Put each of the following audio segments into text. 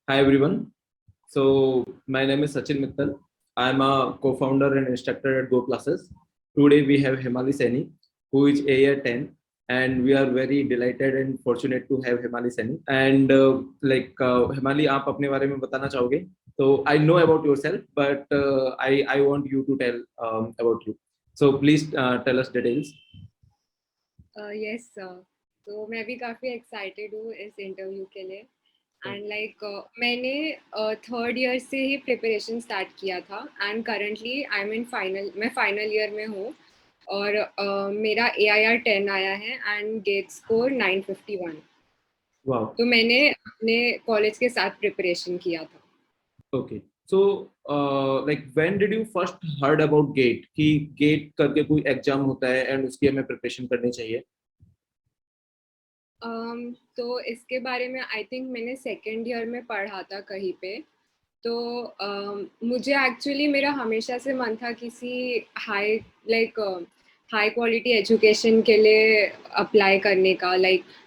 Hi everyone. So my name is Sachin Mittal. I am a co-founder and instructor at Go Classes. Today we have Himali Saini, who is a year 10, and we are very delighted and fortunate to have Himali Saini. And Himali, आप अपने बारे में बताना चाहोगे? So I know about yourself, but I want you to tell about you. So please tell us details. Yes तो मैं भी काफ़ी एक्साइटेड हूँ इस इंटरव्यू के लिए एंड मैंने थर्ड ईयर से ही प्रिपरेशन स्टार्ट किया था and currently I am in final मैं फाइनल ईयर में हूँ और मेरा AIR 10 आया है एंड गेट स्कोर 951 Wow. तो मैंने अपने कॉलेज के साथ प्रिपरेशन किया था. Okay. So, when did you first heard about GATE कि GATE करके कोई एग्जाम होता है एंड उसकी हमें प्रिपरेशन करनी चाहिए? तो इसके बारे में आई थिंक मैंने सेकेंड ईयर में पढ़ा था कहीं पे. तो मुझे एक्चुअली मेरा हमेशा से मन था किसी हाई हाई क्वालिटी एजुकेशन के लिए अप्लाई करने का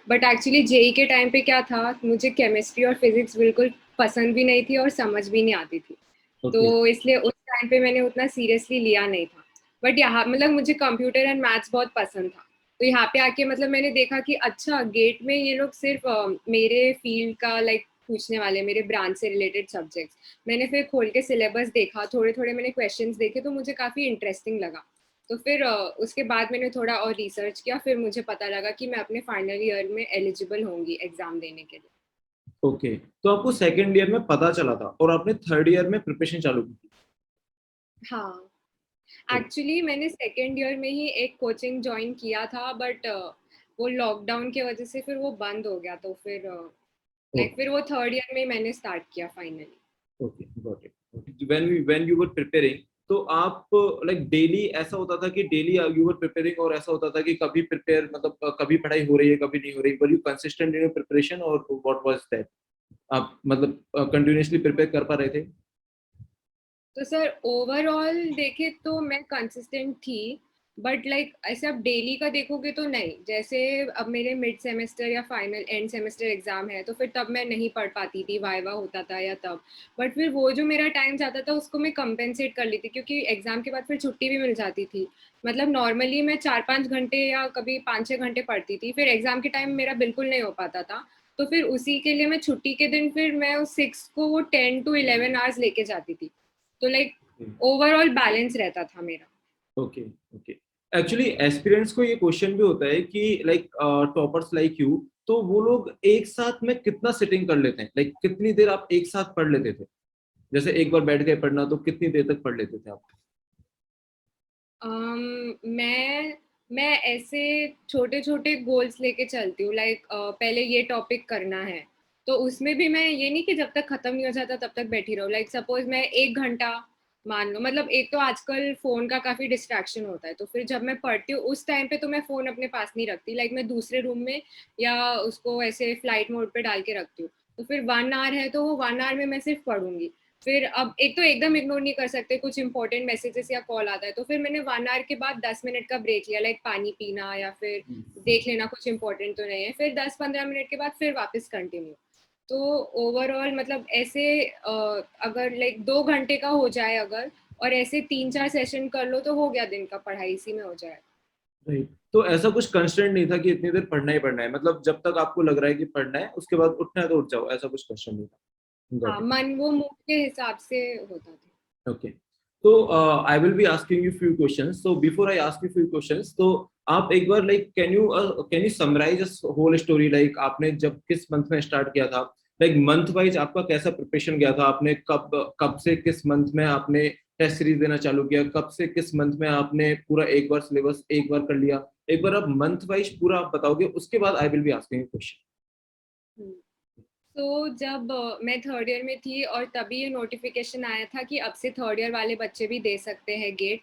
बट एक्चुअली जेई के टाइम पे क्या था, मुझे केमिस्ट्री और फिजिक्स बिल्कुल पसंद भी नहीं थी और समझ भी नहीं आती थी. तो इसलिए उस टाइम पे मैंने उतना सीरियसली लिया नहीं था. बट यहाँ मतलब मुझे कंप्यूटर एंड मैथ्स बहुत पसंद था. तो यहाँ पे आके मतलब मैंने देखा कि अच्छा गेट में ये लोग सिर्फ मेरे फील्ड का पूछने वाले, मेरे ब्रांच से रिलेटेड सब्जेक्ट्स. मैंने फिर खोल के सिलेबस देखा, थोड़े थोड़े मैंने क्वेश्चंस देखे तो मुझे काफ़ी इंटरेस्टिंग लगा. तो फिर उसके बाद मैंने थोड़ा और रिसर्च किया, फिर मुझे पता लगा कि मैं अपने फाइनल ईयर में एलिजिबल होंगी एग्जाम देने के लिए. ओके, तो आपको सेकेंड ईयर में पता चला था और आपने थर्ड ईयर में प्रिपरेशन चालू की थी? हाँ, एक्चुअली मैंने सेकेंड ईयर में ही एक कोचिंग ज्वाइन किया था बट वो लॉकडाउन की वजह से फिर वो बंद हो गया. तो फिर फिर वो थर्ड ईयर में मैंने स्टार्ट किया finally. Okay, got it. When you were preparing, तो आप डेली ऐसा होता था कि डेली यू वर प्रिपेयरिंग, और ऐसा होता था कि कभी प्रिपेयर मतलब कभी पढ़ाई हो रही है कभी नहीं हो रही? Were you consistent in your preparation और व्हाट वाज दैट? आप मतलब कंटिन्यूअसली प्रिपेयर कर पा रहे थे? तो सर ओवरऑल देखे तो मैं कंसिस्टेंट थी बट ऐसे आप डेली का देखोगे तो नहीं. जैसे अब मेरे मिड सेमेस्टर या फाइनल एंड सेमेस्टर एग्जाम है तो फिर तब मैं नहीं पढ़ पाती थी, वाइवा होता था या तब. बट फिर वो जो मेरा टाइम जाता था उसको मैं कंपेंसेट कर लेती क्योंकि एग्जाम के बाद फिर छुट्टी भी मिल जाती थी. मतलब नॉर्मली मैं 4-5 घंटे या कभी 5-6 घंटे पढ़ती थी, फिर एग्जाम के टाइम मेरा बिल्कुल नहीं हो पाता था. तो फिर उसी के लिए मैं छुट्टी के दिन फिर मैं उस 6 को वो 10 to 11 आवर्स लेके जाती थी. तो ओवरऑल बैलेंस रहता था मेरा. Okay, okay. एक्चुअली एस्पिरेंट्स को ये क्वेश्चन भी होता है कि टॉपर्स लाइक यू, तो वो लोग एक साथ में कितना सिटिंग कर लेते हैं? कितनी देर आप एक साथ पढ़ लेते थे? जैसे एक बार बैठ गए पढ़ना तो कितनी देर तक पढ़ लेते थे आप? मैं ऐसे छोटे छोटे गोल्स लेके चलती हूँ. पहले ये टॉपिक करना है तो उसमें भी मैं ये नहीं कि जब तक खत्म नहीं हो जाता तब तक बैठी रहूँ. सपोज मैं 1 घंटा मान लो, मतलब एक तो आजकल फोन का काफी डिस्ट्रैक्शन होता है तो फिर जब मैं पढ़ती हूँ उस टाइम पे तो मैं फोन अपने पास नहीं रखती. मैं दूसरे रूम में या उसको ऐसे फ्लाइट मोड पे डाल के रखती हूँ. तो फिर 1 आवर है तो वो 1 आवर में मैं सिर्फ पढ़ूंगी. फिर अब एक तो एकदम इग्नोर नहीं कर सकते, कुछ इंपॉर्टेंट मैसेजेस या कॉल आता है तो फिर मैंने 1 आवर के बाद 10 मिनट का ब्रेक लिया, पानी पीना या फिर देख लेना कुछ इंपॉर्टेंट तो नहीं है. फिर 10-15 मिनट के बाद फिर वापस कंटिन्यू. तो ओवरऑल मतलब ऐसे अगर 2 घंटे का हो जाए अगर, और ऐसे 3-4 सेशन कर लो तो हो गया दिन का पढ़ाई, इसी में हो जाए. राइट. तो ऐसा कुछ कंस्ट्रेंट नहीं था कि इतनी देर पढ़ना ही पढ़ना है, मतलब जब तक आपको लग रहा है कि पढ़ना है उसके बाद उठना है तो उठ जाओ, ऐसा कुछ क्वेश्चन नहीं था? हाँ, गॉट इट. मन वो मूड के हिसाब से होता था. ओके. तो I will be asking you few questions. So before I ask you few questions, तो आप एक बार can you summarise this whole story? आपने जब किस मंथ में स्टार्ट किया था, मंथ वाइज आपका कैसा प्रिपरेशन गया था? आपने कब कब से किस मंथ में आपने टेस्ट सीरीज देना चालू किया? कब से किस मंथ में आपने पूरा एक बार सिलेबस एक बार कर लिया? एक बार आप मंथ वाइज पूरा आप बताओगे, उसके बाद I will be asking you question. Hmm. तो जब मैं थर्ड ईयर में थी और तभी ये नोटिफिकेशन आया था कि अब से थर्ड ईयर वाले बच्चे भी दे सकते हैं गेट.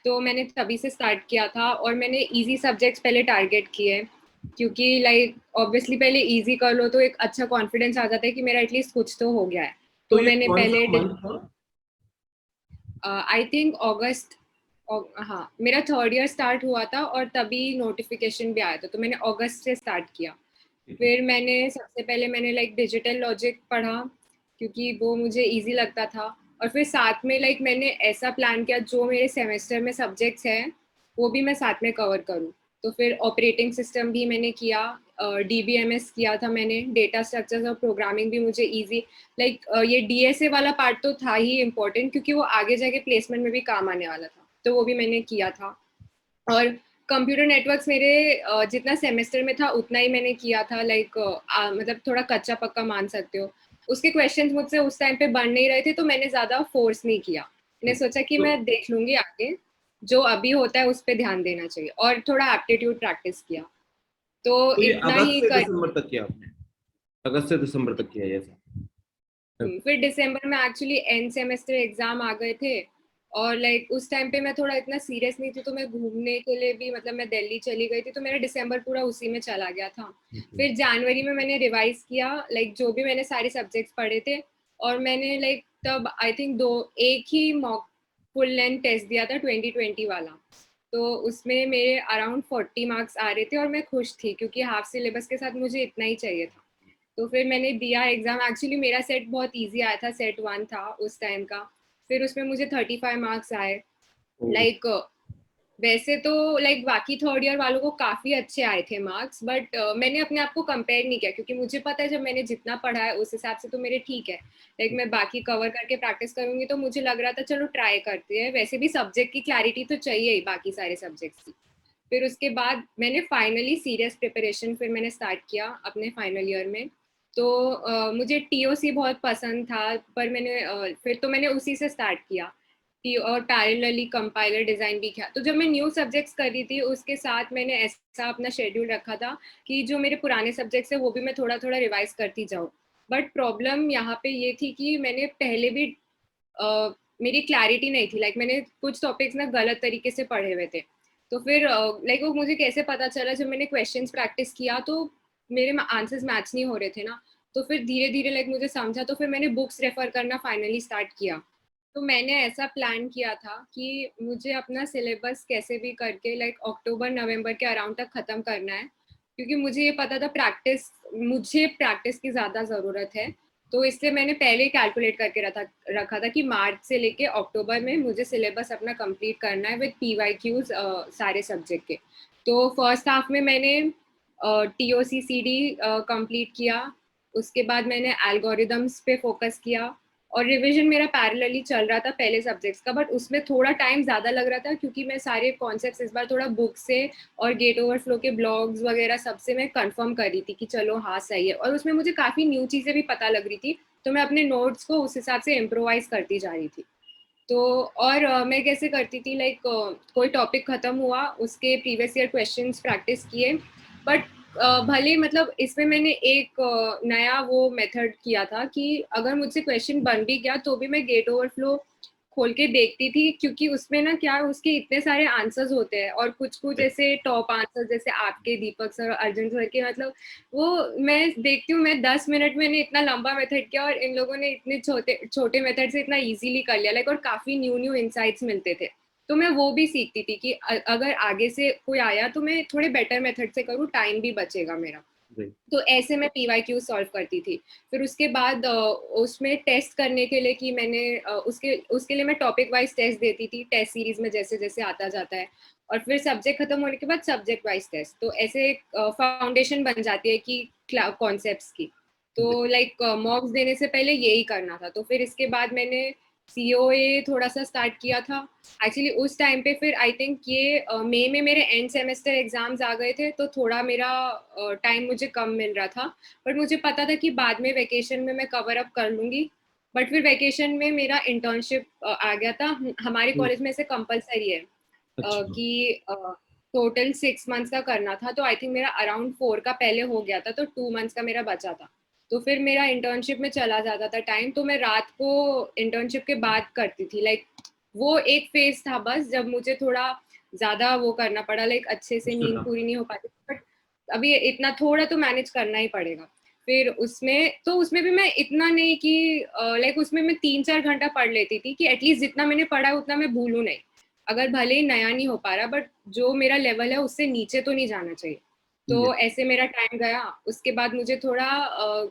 तो मैंने तभी से स्टार्ट किया था और मैंने इजी सब्जेक्ट्स पहले टारगेट किए क्योंकि ऑब्वियसली पहले इजी कर लो तो एक अच्छा कॉन्फिडेंस आ जाता है कि मेरा एटलीस्ट कुछ तो हो गया है. तो तो ये मैंने कौन सा पहले मंथ था? आई थिंक अगस्त. हाँ, मेरा थर्ड ईयर स्टार्ट हुआ था और तभी नोटिफिकेशन भी आया था तो मैंने अगस्त से स्टार्ट किया. फिर मैंने सबसे पहले मैंने डिजिटल लॉजिक पढ़ा. क्योंकि वो मुझे इजी लगता था। और फिर साथ में लाइक मैंने ऐसा प्लान किया जो मेरे सेमेस्टर में सब्जेक्ट्स हैं वो भी मैं साथ में कवर करूँ। तो फिर ऑपरेटिंग सिस्टम भी मैंने किया, DBMS किया था मैंने, डेटा स्ट्रक्चर्स और प्रोग्रामिंग भी मुझे इजी लाइक ये DSA वाला पार्ट तो था ही इम्पोर्टेंट क्योंकि वो आगे जाके प्लेसमेंट में भी काम आने वाला था, तो वो भी मैंने किया था। और कंप्यूटर नेटवर्क्स मेरे जितना सेमेस्टर में था उतना ही मैंने किया था, लाइक मतलब थोड़ा कच्चा पक्का मान सकते हो। उसके क्वेश्चंस मुझसे उस टाइम पे बन नहीं रहे थे तो मैंने ज्यादा फोर्स नहीं किया, मैंने सोचा कि तो मैं देख लूंगी आगे, जो अभी होता है उस पर ध्यान देना चाहिए, और थोड़ा एप्टीट्यूड प्रैक्टिस किया, तो तो ये इतना अगस्त ही से कर। दिसंबर तक किया आपने? अगस्त से दिसंबर तक किया ये सब? फिर दिसंबर में एक्चुअली एंड सेमेस्टर एग्जाम आ गए थे, और लाइक उस टाइम पे मैं थोड़ा इतना सीरियस नहीं थी, तो मैं घूमने के लिए भी मतलब मैं दिल्ली चली गई थी, तो मेरा दिसंबर पूरा उसी में चला गया था। फिर जनवरी में मैंने रिवाइज किया लाइक जो भी मैंने सारे सब्जेक्ट्स पढ़े थे, और मैंने लाइक तब आई थिंक एक ही मॉक फुल लेंथ टेस्ट दिया था 2020 वाला, तो उसमें मेरे अराउंड 40 मार्क्स आ रहे थे और मैं खुश थी क्योंकि हाफ सिलेबस के साथ मुझे इतना ही चाहिए था। तो फिर मैंने दिया एग्जाम, एक्चुअली मेरा सेट बहुत इजी आया था, सेट 1 था उस टाइम का। फिर उसमें मुझे 35 मार्क्स आए, लाइक वैसे तो लाइक बाकी थर्ड ईयर वालों को काफी अच्छे आए थे मार्क्स, बट मैंने अपने आप को कंपेयर नहीं किया क्योंकि मुझे पता है जब मैंने जितना पढ़ा है उस हिसाब से तो मेरे ठीक है, लाइक मैं बाकी कवर करके प्रैक्टिस करूंगी, तो मुझे लग रहा था चलो ट्राई करते हैं, वैसे भी सब्जेक्ट की क्लैरिटी तो चाहिए ही बाकी सारे सब्जेक्ट्स की। फिर उसके बाद मैंने फाइनली सीरियस प्रिपरेशन फिर मैंने स्टार्ट किया अपने फाइनल ईयर में। तो मुझे TOC बहुत पसंद था, पर मैंने फिर तो मैंने उसी से स्टार्ट किया, और पैरेलली कंपाइलर डिजाइन भी किया। तो जब मैं न्यू सब्जेक्ट्स कर रही थी उसके साथ मैंने ऐसा अपना शेड्यूल रखा था कि जो मेरे पुराने सब्जेक्ट्स है वो भी मैं थोड़ा थोड़ा रिवाइज करती जाऊँ। बट प्रॉब्लम यहाँ पे ये थी कि मैंने पहले भी मेरी क्लैरिटी नहीं थी, लाइक मैंने कुछ टॉपिक्स ना गलत तरीके से पढ़े हुए थे। तो फिर लाइक वो मुझे कैसे पता चला, जब मैंने क्वेश्चंस प्रैक्टिस किया तो मेरे आंसर्स मैच नहीं हो रहे थे ना। तो फिर धीरे धीरे लाइक मुझे समझा, तो फिर मैंने बुक्स रेफर करना फाइनली स्टार्ट किया। तो मैंने ऐसा प्लान किया था कि मुझे अपना सिलेबस कैसे भी करके लाइक अक्टूबर नवंबर के अराउंड तक खत्म करना है, क्योंकि मुझे ये पता था मुझे प्रैक्टिस की ज्यादा जरूरत है। तो इसलिए मैंने पहले कैलकुलेट करके रखा था कि मार्च से लेके अक्टूबर में मुझे सिलेबस अपना कंप्लीट करना है विद PYQs सारे सब्जेक्ट के। तो फर्स्ट हाफ में मैंने TOC-CD कंप्लीट किया, उसके बाद मैंने एल्गोरिदम्स पे फोकस किया, और रिवीजन मेरा पैरेलली चल रहा था पहले सब्जेक्ट्स का, बट उसमें थोड़ा टाइम ज़्यादा लग रहा था क्योंकि मैं सारे कॉन्सेप्ट्स इस बार थोड़ा बुक से और गेट ओवरफ्लो के ब्लॉग्स वगैरह सबसे मैं कंफर्म कर रही थी कि चलो हाँ सही है, और उसमें मुझे काफ़ी न्यू चीज़ें भी पता लग रही थी, तो मैं अपने नोट्स को उस हिसाब से इम्प्रोवाइज करती जा रही थी। तो और मैं कैसे करती थी लाइक कोई टॉपिक खत्म हुआ उसके प्रीवियस ईयर क्वेश्चंस प्रैक्टिस किए, बट भले मतलब इसमें मैंने एक नया वो मेथड किया था कि अगर मुझसे क्वेश्चन बन भी गया तो भी मैं गेट ओवरफ्लो खोल के देखती थी, क्योंकि उसमें ना क्या उसके इतने सारे आंसर्स होते हैं, और कुछ कुछ ऐसे टॉप आंसर्स जैसे आपके दीपक सर और अर्जुन सर के, मतलब वो मैं देखती हूँ, मैं 10 मिनट में इतना लंबा मेथड किया और इन लोगों ने इतने छोटे छोटे मेथड से इतना इजीली कर लिया लाइक, और काफी न्यू न्यू इंसाइट्स मिलते थे। तो मैं वो भी सीखती थी कि अगर आगे से कोई आया तो मैं थोड़े बेटर मेथड से करूँ, टाइम भी बचेगा मेरा। तो ऐसे मैं PYQ सॉल्व करती थी। फिर उसके बाद उसमें टेस्ट करने के लिए कि मैंने उसके उसके लिए मैं टॉपिक वाइज टेस्ट देती थी, टेस्ट सीरीज में जैसे जैसे आता जाता है, और फिर सब्जेक्ट खत्म होने के बाद सब्जेक्ट वाइज टेस्ट, तो ऐसे एक फाउंडेशन बन जाती है कि कॉन्सेप्ट्स की। तो लाइक मॉक्स देने से पहले यही करना था। तो फिर इसके बाद मैंने COA थोड़ा सा स्टार्ट किया था। एक्चुअली उस टाइम पे फिर आई थिंक ये मई में मेरे एंड सेमेस्टर एग्जाम्स आ गए थे, तो थोड़ा मेरा टाइम मुझे कम मिल रहा था, बट मुझे पता था कि बाद में वेकेशन में मैं कवर अप कर लूंगी। बट फिर वेकेशन में मेरा इंटर्नशिप आ गया था, हमारे कॉलेज में से कंपलसरी है अच्छा। कि टोटल 6 मंथ्स का करना था, तो आई थिंक मेरा अराउंड 4 का पहले हो गया था, तो 2 मंथ्स का मेरा बचा था। तो फिर मेरा इंटर्नशिप में चला जाता था टाइम, तो मैं रात को इंटर्नशिप के बाद करती थी, लाइक वो एक फेज था बस जब मुझे थोड़ा ज्यादा वो करना पड़ा, लाइक अच्छे से नींद पूरी नहीं हो पाती, बट अभी इतना थोड़ा तो मैनेज करना ही पड़ेगा। फिर उसमें भी मैं इतना नहीं कि लाइक उसमें मैं 3-4 घंटा पढ़ लेती थी कि एटलीस्ट जितना मैंने पढ़ा है उतना मैं भूलूं नहीं, अगर भले ही नया नहीं हो पा रहा बट जो मेरा लेवल है उससे नीचे तो नहीं जाना चाहिए। तो Yes. ऐसे मेरा टाइम गया। उसके बाद मुझे थोड़ा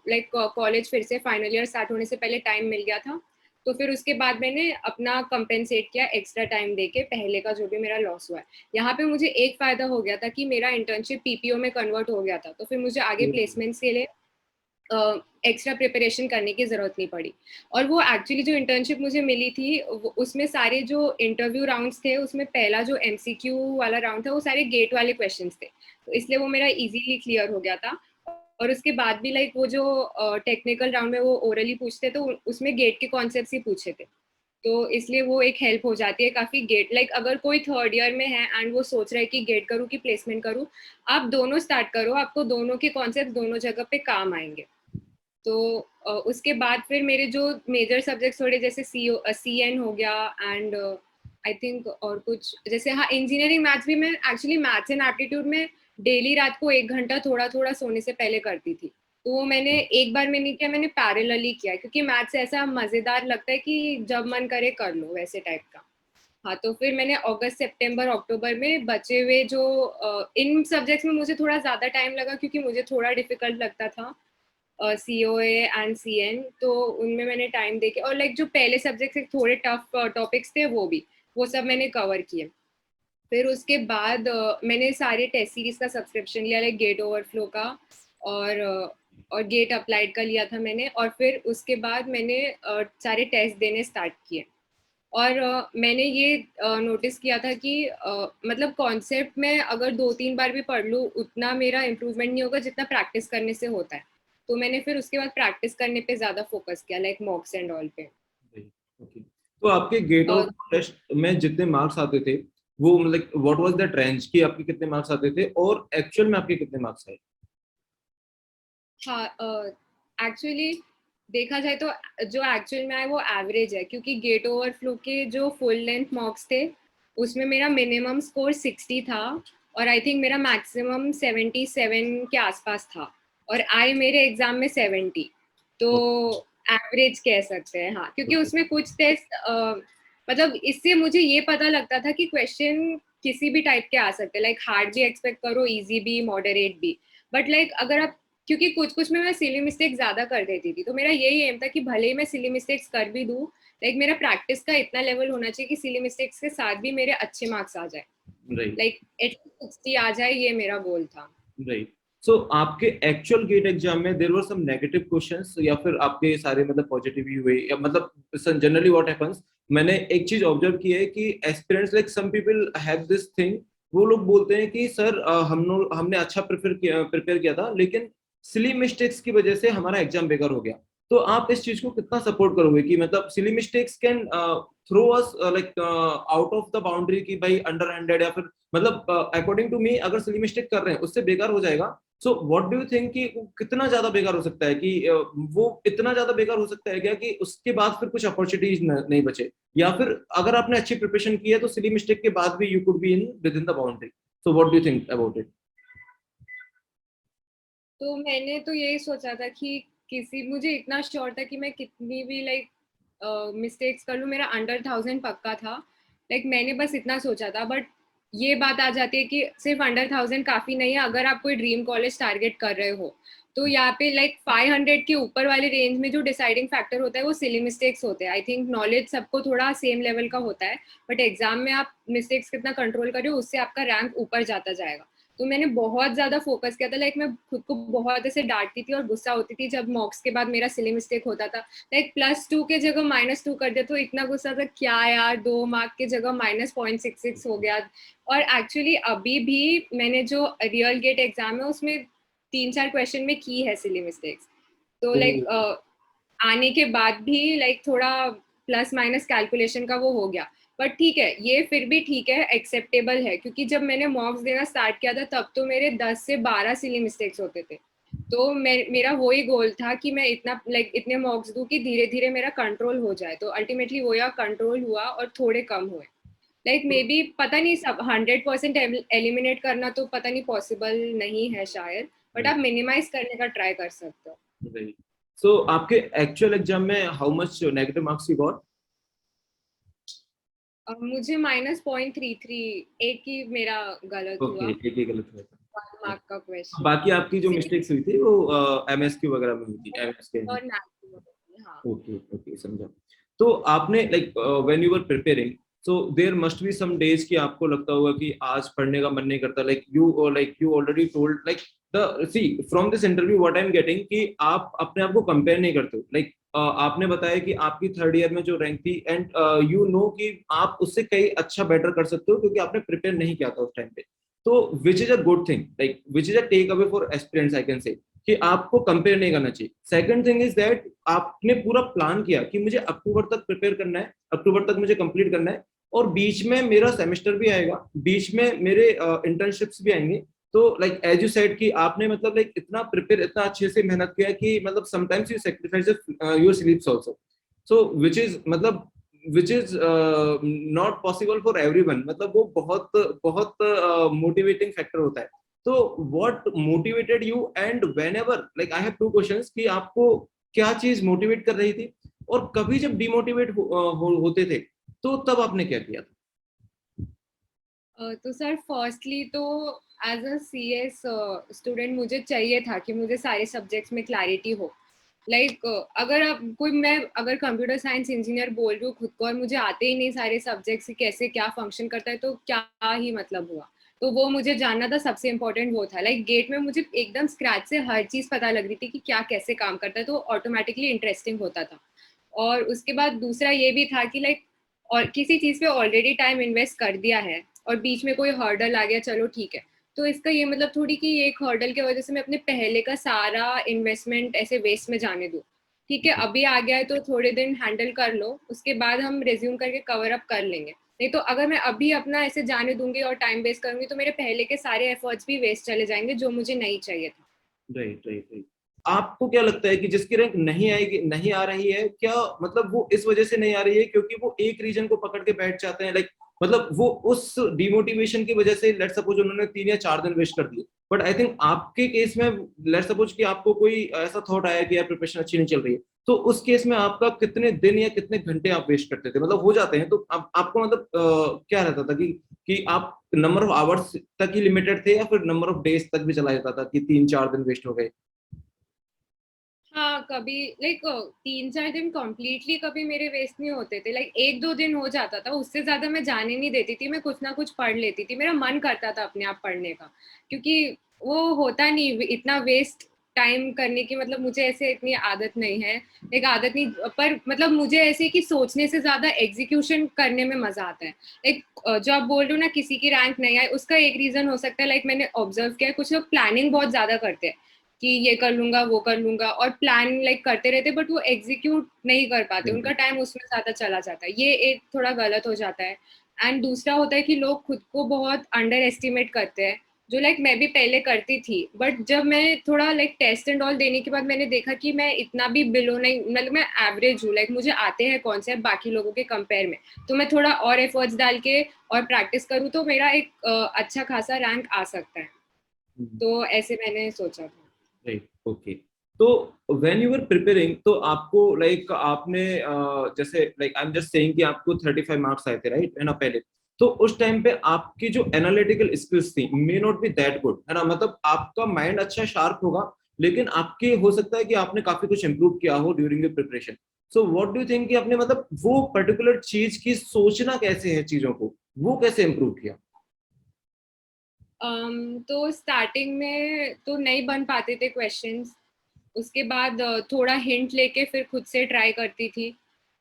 लाइक कॉलेज फिर से फाइनल ईयर स्टार्ट होने से पहले टाइम मिल गया था, तो फिर उसके बाद मैंने अपना कंपेंसेट किया एक्स्ट्रा टाइम देके पहले का जो भी मेरा लॉस हुआ है। यहाँ पे मुझे एक फायदा हो गया था कि मेरा इंटर्नशिप पीपीओ में कन्वर्ट हो गया था, तो फिर मुझे आगे प्लेसमेंट्स के लिए एक्स्ट्रा प्रिपरेशन करने की जरूरत नहीं पड़ी। और वो एक्चुअली जो इंटर्नशिप मुझे मिली थी उसमें सारे जो इंटरव्यू राउंड्स थे उसमें पहला जो एमसीक्यू वाला राउंड था वो सारे गेट वाले क्वेश्चंस थे, तो इसलिए वो मेरा इजीली क्लियर हो गया था। और उसके बाद भी लाइक वो जो टेक्निकल राउंड में वो ओरली पूछते तो उसमें गेट के कॉन्सेप्ट्स ही पूछे थे, तो इसलिए वो एक हेल्प हो जाती है काफी। गेट लाइक अगर कोई थर्ड ईयर में है एंड वो सोच रहा है कि गेट करूँ कि प्लेसमेंट करूँ, आप दोनों स्टार्ट करो, आपको दोनों के कॉन्सेप्ट दोनों जगह पे काम आएंगे। तो उसके बाद फिर मेरे जो मेजर सब्जेक्ट्स थोड़े जैसे सी एन हो गया एंड आई थिंक और कुछ जैसे, हाँ इंजीनियरिंग मैथ्स भी मैं एक्चुअली मैथ्स एंड एप्टीट्यूड में डेली रात को 1 घंटा थोड़ा थोड़ा सोने से पहले करती थी। तो वो मैंने एक बार में नहीं किया, मैंने पैरेलली किया, क्योंकि मैथ्स ऐसा मजेदार लगता है कि जब मन करे कर लो वैसे टाइप का। हाँ तो फिर मैंने अगस्त सितंबर अक्टूबर में बचे हुए जो इन सब्जेक्ट्स में मुझे थोड़ा ज्यादा टाइम लगा क्योंकि मुझे थोड़ा डिफिकल्ट लगता था COA एंड CN, तो उनमें मैंने टाइम देके और लाइक जो पहले सब्जेक्ट थोड़े टफ टॉपिक्स थे वो सब मैंने कवर किए। फिर उसके बाद मैंने सारे टेस्ट सीरीज का सब्सक्रिप्शन लिया, लाइक गेट ओवरफ्लो का और और गेट अप्लाइड का लिया था मैंने। और फिर उसके बाद मैंने सारे टेस्ट देने स्टार्ट किए। और मैंने ये नोटिस किया था कि मतलब कॉन्सेप्ट में अगर 2-3 बार भी पढ़ लूँ उतना मेरा इम्प्रूवमेंट नहीं होगा जितना प्रैक्टिस करने से होता है। तो मैंने फिर उसके बाद प्रैक्टिस करने पे ज्यादा फोकस किया, लाइक मॉक्स एंड ऑल पे। ओके, तो आपके गेट और ऑफ टेस्ट में जितने मार्क्स आते थे वो मतलब व्हाट वाज दैट रेंज कि आपके कितने मार्क्स आते थे और एक्चुअल में आपके कितने मार्क्स आए? हाँ एक्चुअली देखा जाए तो जो एक्चुअल में आए वो एवरेज है, क्योंकि गेट ओवरफ्लो के जो फुल लेंथ मॉक्स थे उसमें मेरा मिनिमम स्कोर 60 था और आई थिंक मेरा मैक्सिमम 77 के आसपास था, और आए मेरे एग्जाम में 70। तो एवरेज कह सकते हैं, हाँ, क्योंकि ओके, उसमें कुछ टेस्ट मतलब इससे मुझे ये पता लगता था कि क्वेश्चन किसी भी टाइप के आ सकते हैं, लाइक हार्ड भी एक्सपेक्ट करो, इजी भी, मॉडरेट भी। बट लाइक अगर आप, क्योंकि कुछ कुछ में मैं सिली मिस्टेक ज्यादा कर देती थी, तो मेरा यही एम था कि भले ही मैं सिली मिस्टेक्स कर भी दूं, लाइक मेरा प्रैक्टिस का इतना लेवल होना चाहिए कि सिली मिस्टेक्स के साथ भी मेरे अच्छे मार्क्स आ जाए, राइट, लाइक एटलीस्ट 60 आ जाए, ये मेरा गोल था। राइट। सो आपके एक्चुअल गेट एग्जाम में there were some negative questions या फिर आपके सारे मतलब पॉजिटिव ही हुए या मतलब जनरली व्हाट हैपेंस, मैंने एक चीज ऑब्जर्व की है कि aspirants like some people have this thing, वो लोग बोलते हैं कि सर हमने अच्छा प्रिपेयर किया था लेकिन सिली मिस्टेक्स की वजह से हमारा एग्जाम बेकार हो गया। तो आप इस चीज को कितना सपोर्ट करोगे कि मतलब silly mistakes can throw us like out of the boundary की भाई अंडर हैंडेड या फिर मतलब अकॉर्डिंग टू मी अगर सिली मिस्टेक कर रहे हैं उससे बेकार हो जाएगा। सो व्हाट डू यू थिंक कि वो कितना ज्यादा बेकार हो सकता है कि वो इतना ज्यादा बेकार हो सकता है क्या कि उसके बाद फिर कुछ अपॉर्चुनिटीज नहीं बचे, या फिर अगर आपने अच्छी प्रिपरेशन की है तो सिली मिस्टेक के बाद भी you could be in with in the boundary. So what do you think about it? तो मैंने तो यही सोचा था कि किसी, मुझे इतना श्योर था कि मैं कितनी भी लाइक मिस्टेक्स कर लूँ मेरा अंडर 1000 पक्का था। लाइक मैंने बस इतना सोचा था, बट ये बात आ जाती है कि सिर्फ अंडर 1000 काफी नहीं है अगर आप कोई ड्रीम कॉलेज टारगेट कर रहे हो। तो यहाँ पे लाइक 500 के ऊपर वाले रेंज में जो डिसाइडिंग फैक्टर होता है वो सिली मिस्टेक्स होते हैं। आई थिंक नॉलेज सबको थोड़ा सेम लेवल का होता है, बट एग्जाम में आप मिस्टेक्स कितना कंट्रोल कर रहे हो उससे आपका रैंक ऊपर जाता जाएगा। तो मैंने बहुत ज्यादा फोकस किया था, लाइक मैं खुद को बहुत ऐसे डांटती थी और गुस्सा होती थी जब मॉक्स के बाद मेरा सिली मिस्टेक होता था, लाइक +2 के जगह -2 कर दिया, तो इतना गुस्सा था क्या यार, 2 मार्क के जगह -0.66 हो गया। और एक्चुअली अभी भी मैंने जो रियल गेट एग्जाम है उसमें 3-4 क्वेश्चन में की है सिली मिस्टेक्स। तो लाइक आने के बाद भी लाइक थोड़ा प्लस माइनस कैलकुलेशन का वो हो गया, बट ठीक है, ये फिर भी ठीक है, एक्सेप्टेबल है, क्योंकि जब मैंने मॉक्स देना स्टार्ट किया था तब तो मेरे 10 से 12 सिली मिस्टेक्स होते थे। तो मेरा वही गोल था कि मैं इतना लाइक इतने मॉक्स दूं कि धीरे धीरे मेरा कंट्रोल हो जाए, तो अल्टीमेटली वो या कंट्रोल हुआ और थोड़े कम हुए। लाइक मे बी पता नहीं, सब 100% एलिमिनेट करना तो पता नहीं पॉसिबल नहीं है शायद, बट आप मिनिमाइज करने का ट्राई कर सकते हो। राइट। सो आपके एक्चुअल एग्जाम में how much negative marks you got? अब मुझे -0.33, एक ही मेरा गलत ओके, हुआ, एक ही गलत हुआ था। मार्क का क्वेश्चन। बाकी आपकी जो मिस्टेक्स हुई थी वो एमएसक्यू वगैरह में हुई थी, एमएसके। और नेशनल, हाँ। ओके ओके, समझा। तो आपने like when you were preparing, so there must be some days कि आपको लगता होगा कि आज पढ़ने का मन नहीं करता, like you already told like the see from this interview what I am getting कि आप अपने आप को कंपेयर नहीं करते लाइक आपने बताया कि आपकी थर्ड ईयर में जो रैंक थी एंड यू नो कि आप उससे कई अच्छा बेटर कर सकते हो क्योंकि आपने प्रिपेयर नहीं किया था उस टाइम पे। तो which is a good thing, like which is a takeaway for aspirants I can say कि आपको कंपेयर नहीं करना चाहिए। सेकंड थिंग इज दैट आपने पूरा प्लान किया कि मुझे अक्टूबर तक प्रिपेयर करना है, अक्टूबर तक मुझे कंप्लीट करना है, और बीच में मेरा सेमेस्टर भी आएगा, बीच में मेरे इंटर्नशिप्स भी आएंगे। तो लाइक एज यू सेड कि आपने मतलब लाइक इतना प्रिपेयर, इतना अच्छे से मेहनत किया कि मतलब sometimes you sacrifice your sleeps also, so which is मतलब which is not possible for everyone, मतलब वो बहुत बहुत मोटिवेटिंग फैक्टर होता है। तो what motivated you and whenever, like I have two questions कि आपको क्या चीज मोटिवेट कर रही थी, और कभी जब डिमोटिवेट होते थे तो तब आपने क्या किया था? तो सर फर्स्टली तो एज अ सीएस स्टूडेंट मुझे चाहिए था कि मुझे सारे सब्जेक्ट्स में क्लैरिटी हो। लाइक अगर आप कोई, मैं अगर कंप्यूटर साइंस इंजीनियर बोल रही हूँ खुद को और मुझे आते ही नहीं सारे सब्जेक्ट्स कैसे क्या फंक्शन करता है तो क्या ही मतलब हुआ। तो वो मुझे जानना था, सबसे इम्पोर्टेंट वो था। लाइक गेट में मुझे एकदम स्क्रैच से हर चीज़ पता लग रही थी कि क्या कैसे काम करता है, तो ऑटोमेटिकली इंटरेस्टिंग होता था। और उसके बाद दूसरा ये भी था कि लाइक और किसी चीज़ पे ऑलरेडी टाइम इन्वेस्ट कर दिया है और बीच में कोई हर्डल आ गया, चलो ठीक है, तो इसका ये मतलब थोड़ी कि एक हर्डल की वजह से मैं अपने पहले का सारा इन्वेस्टमेंट ऐसे वेस्ट में जाने दूँ। ठीक है, अभी आ गया है तो थोड़े दिन हैंडल कर लो, उसके बाद हम रिज्यूम करके कवर अप कर लेंगे। नहीं तो अगर मैं अभी अपना ऐसे जाने दूंगी और टाइम वेस्ट करूंगी तो मेरे पहले के सारे एफर्ट्स भी वेस्ट चले जाएंगे जो मुझे नहीं चाहिए था। Right right right. आपको क्या लगता है कि जिसकी रैंक नहीं आएगी, नहीं आ रही है, क्या मतलब वो इस वजह से नहीं आ रही है क्योंकि वो एक रीजन को पकड़ के बैठ जाते हैं, लाइक मतलब वो उस डिमोटिवेशन की वजह से लेट सपोज उन्होंने 3 या 4 दिन वेस्ट कर दिए, बट आई थिंक आपके केस में लेट सपोज कि आपको कोई ऐसा थॉट आया कि यार प्रिपरेशन अच्छी नहीं चल रही है, तो उस केस में आपका कितने दिन या कितने घंटे आप वेस्ट करते थे, मतलब हो जाते हैं तो आपको मतलब क्या रहता था कि आप नंबर ऑफ आवर्स तक ही लिमिटेड थे या फिर नंबर ऑफ डेज तक भी चला जाता था कि 3 4 दिन वेस्ट हो गए? हाँ, कभी लाइक 3 4 दिन कम्प्लीटली कभी मेरे वेस्ट नहीं होते थे। लाइक 1 2 दिन हो जाता था, उससे ज्यादा मैं जाने नहीं देती थी, मैं कुछ ना कुछ पढ़ लेती थी, मेरा मन करता था अपने आप पढ़ने का। क्योंकि वो होता नहीं इतना वेस्ट टाइम करने की, मतलब मुझे ऐसे इतनी आदत नहीं है। एक आदत नहीं, पर मतलब मुझे ऐसे कि सोचने से ज्यादा एग्जीक्यूशन करने में मजा आता है। एक जो आप बोल रहे हो ना किसी की रैंक नहीं आई, उसका एक रीजन हो सकता है, लाइक मैंने ऑब्जर्व किया है कुछ लोग प्लानिंग बहुत ज्यादा करते हैं कि ये कर लूंगा वो कर लूंगा, और प्लान लाइक करते रहते बट वो एग्जीक्यूट नहीं कर पाते, उनका टाइम उसमें ज्यादा चला जाता है, ये एक थोड़ा गलत हो जाता है। एंड दूसरा होता है कि लोग खुद को बहुत अंडर एस्टिमेट करते हैं, जो लाइक मैं भी पहले करती थी, बट जब मैं थोड़ा लाइक टेस्ट एंड ऑल देने के बाद मैंने देखा कि मैं इतना भी बिलो नहीं, मतलब मैं एवरेज हूँ, लाइक मुझे आते हैं कॉन्सेप्ट बाकी लोगों के कंपेयर में। तो मैं थोड़ा और एफर्ट्स डाल के और प्रैक्टिस करूँ तो मेरा एक अच्छा खासा रैंक आ सकता है। तो ऐसे मैंने सोचा था। Right okay. तो व्हेन यू वर प्रिपेयरिंग तो आपको लाइक आपने जैसे like I am just saying कि आपको 35 मार्क्स आए थे, राइट है ना पहले? तो उस टाइम पे आपकी जो एनालिटिकल स्किल्स थी may not be that good, है ना, मतलब आपका माइंड अच्छा शार्प होगा लेकिन आपके हो सकता है कि आपने काफी कुछ इंप्रूव किया हो during the preparation. So what do you think कि आपने मतलब वो पर्टिकुलर चीज की सोचना कैसे है, चीजों को वो कैसे इंप्रूव किया? तो स्टार्टिंग में तो नहीं बन पाते थे क्वेश्चंस, उसके बाद थोड़ा हिंट लेके फिर खुद से ट्राई करती थी।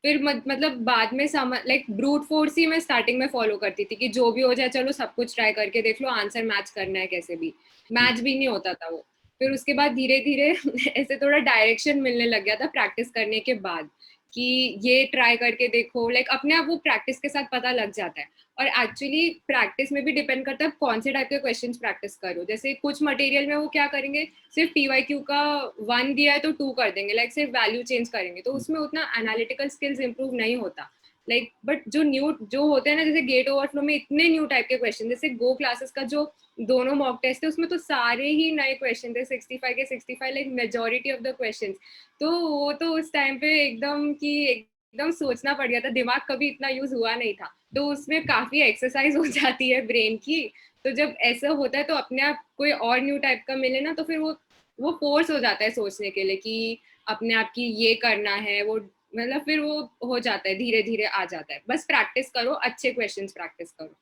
फिर मतलब बाद में समझ लाइक ब्रूट फोर्स ही मैं स्टार्टिंग में फॉलो करती थी कि जो भी हो जाए चलो सब कुछ ट्राई करके देख लो, आंसर मैच करना है कैसे भी, मैच भी नहीं होता था वो। फिर उसके बाद धीरे धीरे ऐसे थोड़ा डायरेक्शन मिलने लग गया था प्रैक्टिस करने के बाद कि ये ट्राई करके देखो, लाइक अपने आप वो प्रैक्टिस के साथ पता लग जाता है। और एक्चुअली प्रैक्टिस में भी डिपेंड करता है कौन से टाइप के क्वेश्चंस प्रैक्टिस करो, जैसे कुछ मटेरियल में वो क्या करेंगे, सिर्फ पीवाईक्यू का 1 दिया है तो 2 कर देंगे, लाइक सिर्फ वैल्यू चेंज करेंगे, तो उसमें उतना एनालिटिकल स्किल्स इंप्रूव नहीं होता। लाइक बट जो न्यू जो होते हैं ना, जैसे गेट ओवरफ्लो में इतने न्यू टाइप के क्वेश्चन, जैसे गो क्लासेस का जो दोनों मॉक टेस्ट है उसमें तो सारे ही नए क्वेश्चन थे, 65 के 65, like majority of the question. तो वो तो उस टाइम पे एकदम कि एकदम सोचना पड़ गया था, दिमाग कभी इतना यूज हुआ नहीं था, तो उसमें काफी एक्सरसाइज हो जाती है ब्रेन की। तो जब ऐसा होता है तो अपने आप कोई और न्यू टाइप का मिले ना, तो फिर वो फोर्स हो जाता है सोचने के लिए कि अपने आप की ये करना है, वो मतलब फिर वो हो जाता है, धीरे धीरे आ जाता है। बस प्रैक्टिस करो, अच्छे क्वेश्चंस प्रैक्टिस करो।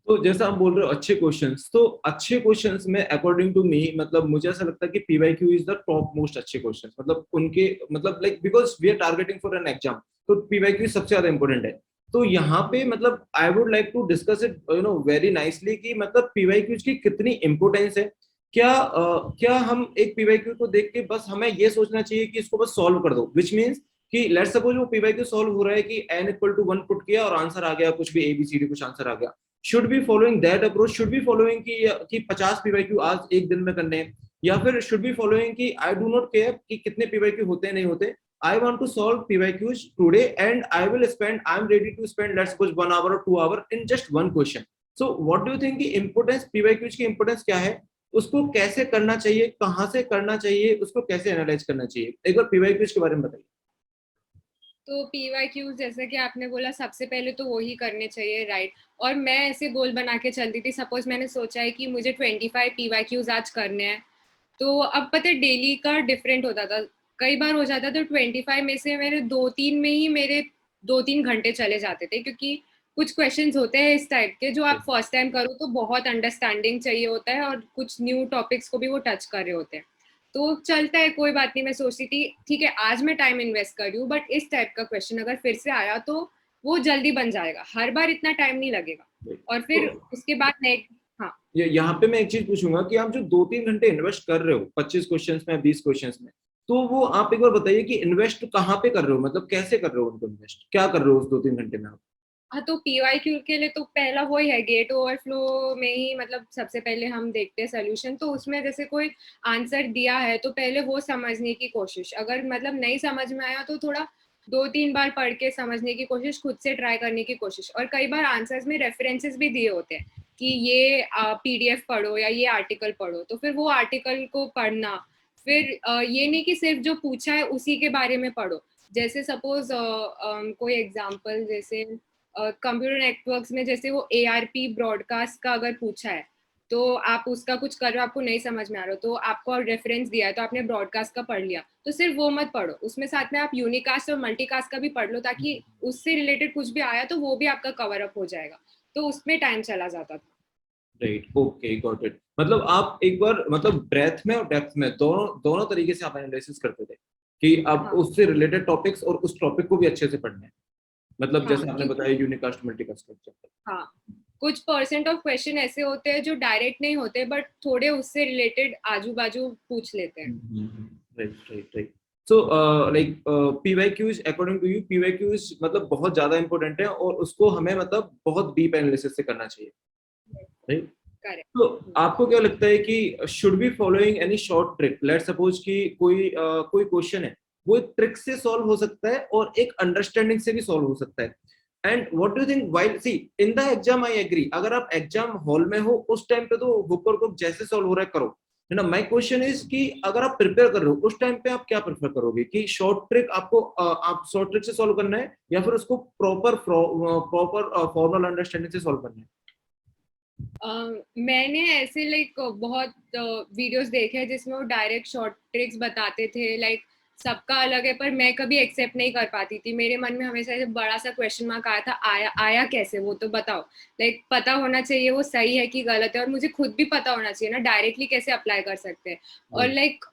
तो जैसा आप बोल रहे हो अच्छे क्वेश्चंस, तो अच्छे क्वेश्चंस में अकॉर्डिंग टू मी मतलब मुझे ऐसा लगता है कि PYQ is the top most अच्छे क्वेश्चंस, मतलब उनके मतलब like because we are targeting for an exam, तो पीवाईक्यू सबसे ज्यादा इंपॉर्टेंट है। तो यहाँ पे मतलब I would like to discuss it very nicely कि मतलब पीवाईक्यूज की कितनी इंपॉर्टेंस है। क्या हम एक पीवाईक्यू को देख के बस हमें ये सोचना चाहिए कि इसको बस सॉल्व कर दो, विच मीन्स कि लेट्स सपोज वो पीवाईक्यू सॉल्व हो रहा है कि n इक्वल टू 1 पुट किया और आंसर आ गया, कुछ भी एबीसीडी कुछ आंसर आ गया, should be following that approach, should be following कि 50 पीवाईक्यू आज एक दिन में करने हैं, या फिर शुड बी फॉलोइंग कि आई डू नॉट केयर कि कितने पीवाईक्यू होते हैं नहीं होते, I want to solve PYQs today and I am ready to spend let's suppose 1 hour और 2 hour in just one question. So what do you think की importance, PYQs की importance क्या है, उसको कैसे करना चाहिए, कहाँ से करना चाहिए, उसको कैसे एनालाइज करना चाहिए, एक बार पीवाईक्यूज के बारे में बताइए। तो पीवाईक्यूज जैसे कि आपने बोला, सबसे पहले तो वही करने चाहिए, राइट। और मैं ऐसे गोल बना के चलती थी, सपोज मैंने सोचा है कि मुझे 25 पीवाईक्यूज आज करने हैं, तो अब पता है डेली का डिफरेंट होता था। कई बार हो जाता था 25 में से मेरे 2-3 में ही मेरे 2-3 घंटे चले जाते थे, क्योंकि कुछ क्वेश्चंस होते हैं इस टाइप के जो आप फर्स्ट टाइम करो तो बहुत अंडरस्टैंडिंग चाहिए होता है, और कुछ न्यू टॉपिक्स को भी वो टच कर रहे होते हैं। तो चलता है, कोई बात नहीं। मैं सोचती थी ठीक है आज मैं टाइम इन्वेस्ट कर रही हूँ, बट इस टाइप का क्वेश्चन अगर फिर से आया तो वो जल्दी बन जाएगा, हर बार इतना टाइम नहीं लगेगा। और फिर तो उसके बाद नेक्स्ट। हाँ। यहाँ पे मैं एक चीज पूछूंगा कि आप जो 2-3 घंटे इन्वेस्ट कर रहे हो 25 क्वेश्चंस में 20 क्वेश्चंस में, तो वो आप एक बार बताइए कि इन्वेस्ट कहाँ पे कर रहे हो, मतलब कैसे कर रहे हो उनको इन्वेस्ट, क्या कर रहे हो उस 2-3 घंटे में आप। हाँ, तो पीवाईक्यू के लिए तो पहला वही है, गेट ओवरफ्लो में ही मतलब सबसे पहले हम देखते हैं सोल्यूशन। तो उसमें जैसे कोई आंसर दिया है तो पहले वो समझने की कोशिश, अगर मतलब नहीं समझ में आया तो थोड़ा 2-3 बार पढ़ के समझने की कोशिश, खुद से ट्राई करने की कोशिश। और कई बार आंसर्स में रेफरेंसेस भी दिए होते हैं कि ये पीडीएफ पढ़ो या ये आर्टिकल पढ़ो, तो फिर वो आर्टिकल को पढ़ना। फिर ये नहीं कि सिर्फ जो पूछा है उसी के बारे में पढ़ो। जैसे सपोज कोई एग्जांपल, जैसे कंप्यूटर नेटवर्क्स में जैसे वो एआरपी ब्रॉडकास्ट का अगर पूछा है, तो आप उसका कुछ कर रहे हो, आपको नहीं समझ में आ रहा हो, तो आपको रेफरेंस दिया है तो आपने ब्रॉडकास्ट का पढ़ लिया, तो सिर्फ वो मत पढ़ो, उसमें साथ में आप यूनिकास्ट और मल्टीकास्ट का भी पढ़ लो, ताकि उससे रिलेटेड कुछ भी आया तो वो भी आपका कवर अप हो जाएगा। तो उसमें टाइम चला जाता था। Right, okay, got it. मतलब आप एक बार मतलब ब्रेथ में और डेप्थ में दोनों दोनों तरीके से आप एनालिसिस करते थे कि आप हाँ। उससे रिलेटेड टॉपिक्स और उस टॉपिक को भी अच्छे से पढ़ना है, मतलब हाँ जैसे आपने क्योंकि बताया यूनिकास्ट मल्टीकास्ट का। हाँ, कुछ परसेंट ऑफ क्वेश्चन ऐसे होते हैं जो डायरेक्ट नहीं होते, बट थोड़े उससे रिलेटेड आजू बाजू पूछ लेते हैं। Right right right. So like PYQs according to you, PYQs मतलब बहुत ज्यादा इंपॉर्टेंट है और उसको हमें मतलब बहुत डीप एनालिसिस से करना चाहिए, राइट। करेक्ट। तो आपको क्या लगता है कि should be following any short trick, let suppose कि कोई क्वेश्चन है, वो एक ट्रिक से सॉल्व हो सकता है और एक अंडरस्टैंडिंग से भी सॉल्व हो सकता है, and what do you think while see in the exam, I agree, अगर आप एग्जाम हॉल में हो उस टाइम पे तो हुक और कुक जैसे सॉल्व हो रहा है करो, है ना। माय क्वेश्चन इज कि अगर आप प्रिपेयर कर रहे हो उस टाइम पे आप क्या प्रेफर करोगे कि शॉर्ट ट्रिक आपको आप शॉर्ट ट्रिक से सॉल्व करना है या फिर उसको प्रॉपर फॉर्मल अंडरस्टैंडिंग से सॉल्व करना है। मैंने ऐसे लाइक बहुत वीडियोस देखे हैं जिसमें वो डायरेक्ट शॉर्ट ट्रिक्स बताते थे, लाइक सबका अलग है, पर मैं कभी एक्सेप्ट नहीं कर पाती थी। मेरे मन में हमेशा ऐसे बड़ा सा क्वेश्चन मार्क आया था, आया आया कैसे, वो तो बताओ। लाइक पता होना चाहिए वो सही है कि गलत है, और मुझे खुद भी पता होना चाहिए ना, डायरेक्टली कैसे अप्लाई कर सकते हैं। और लाइक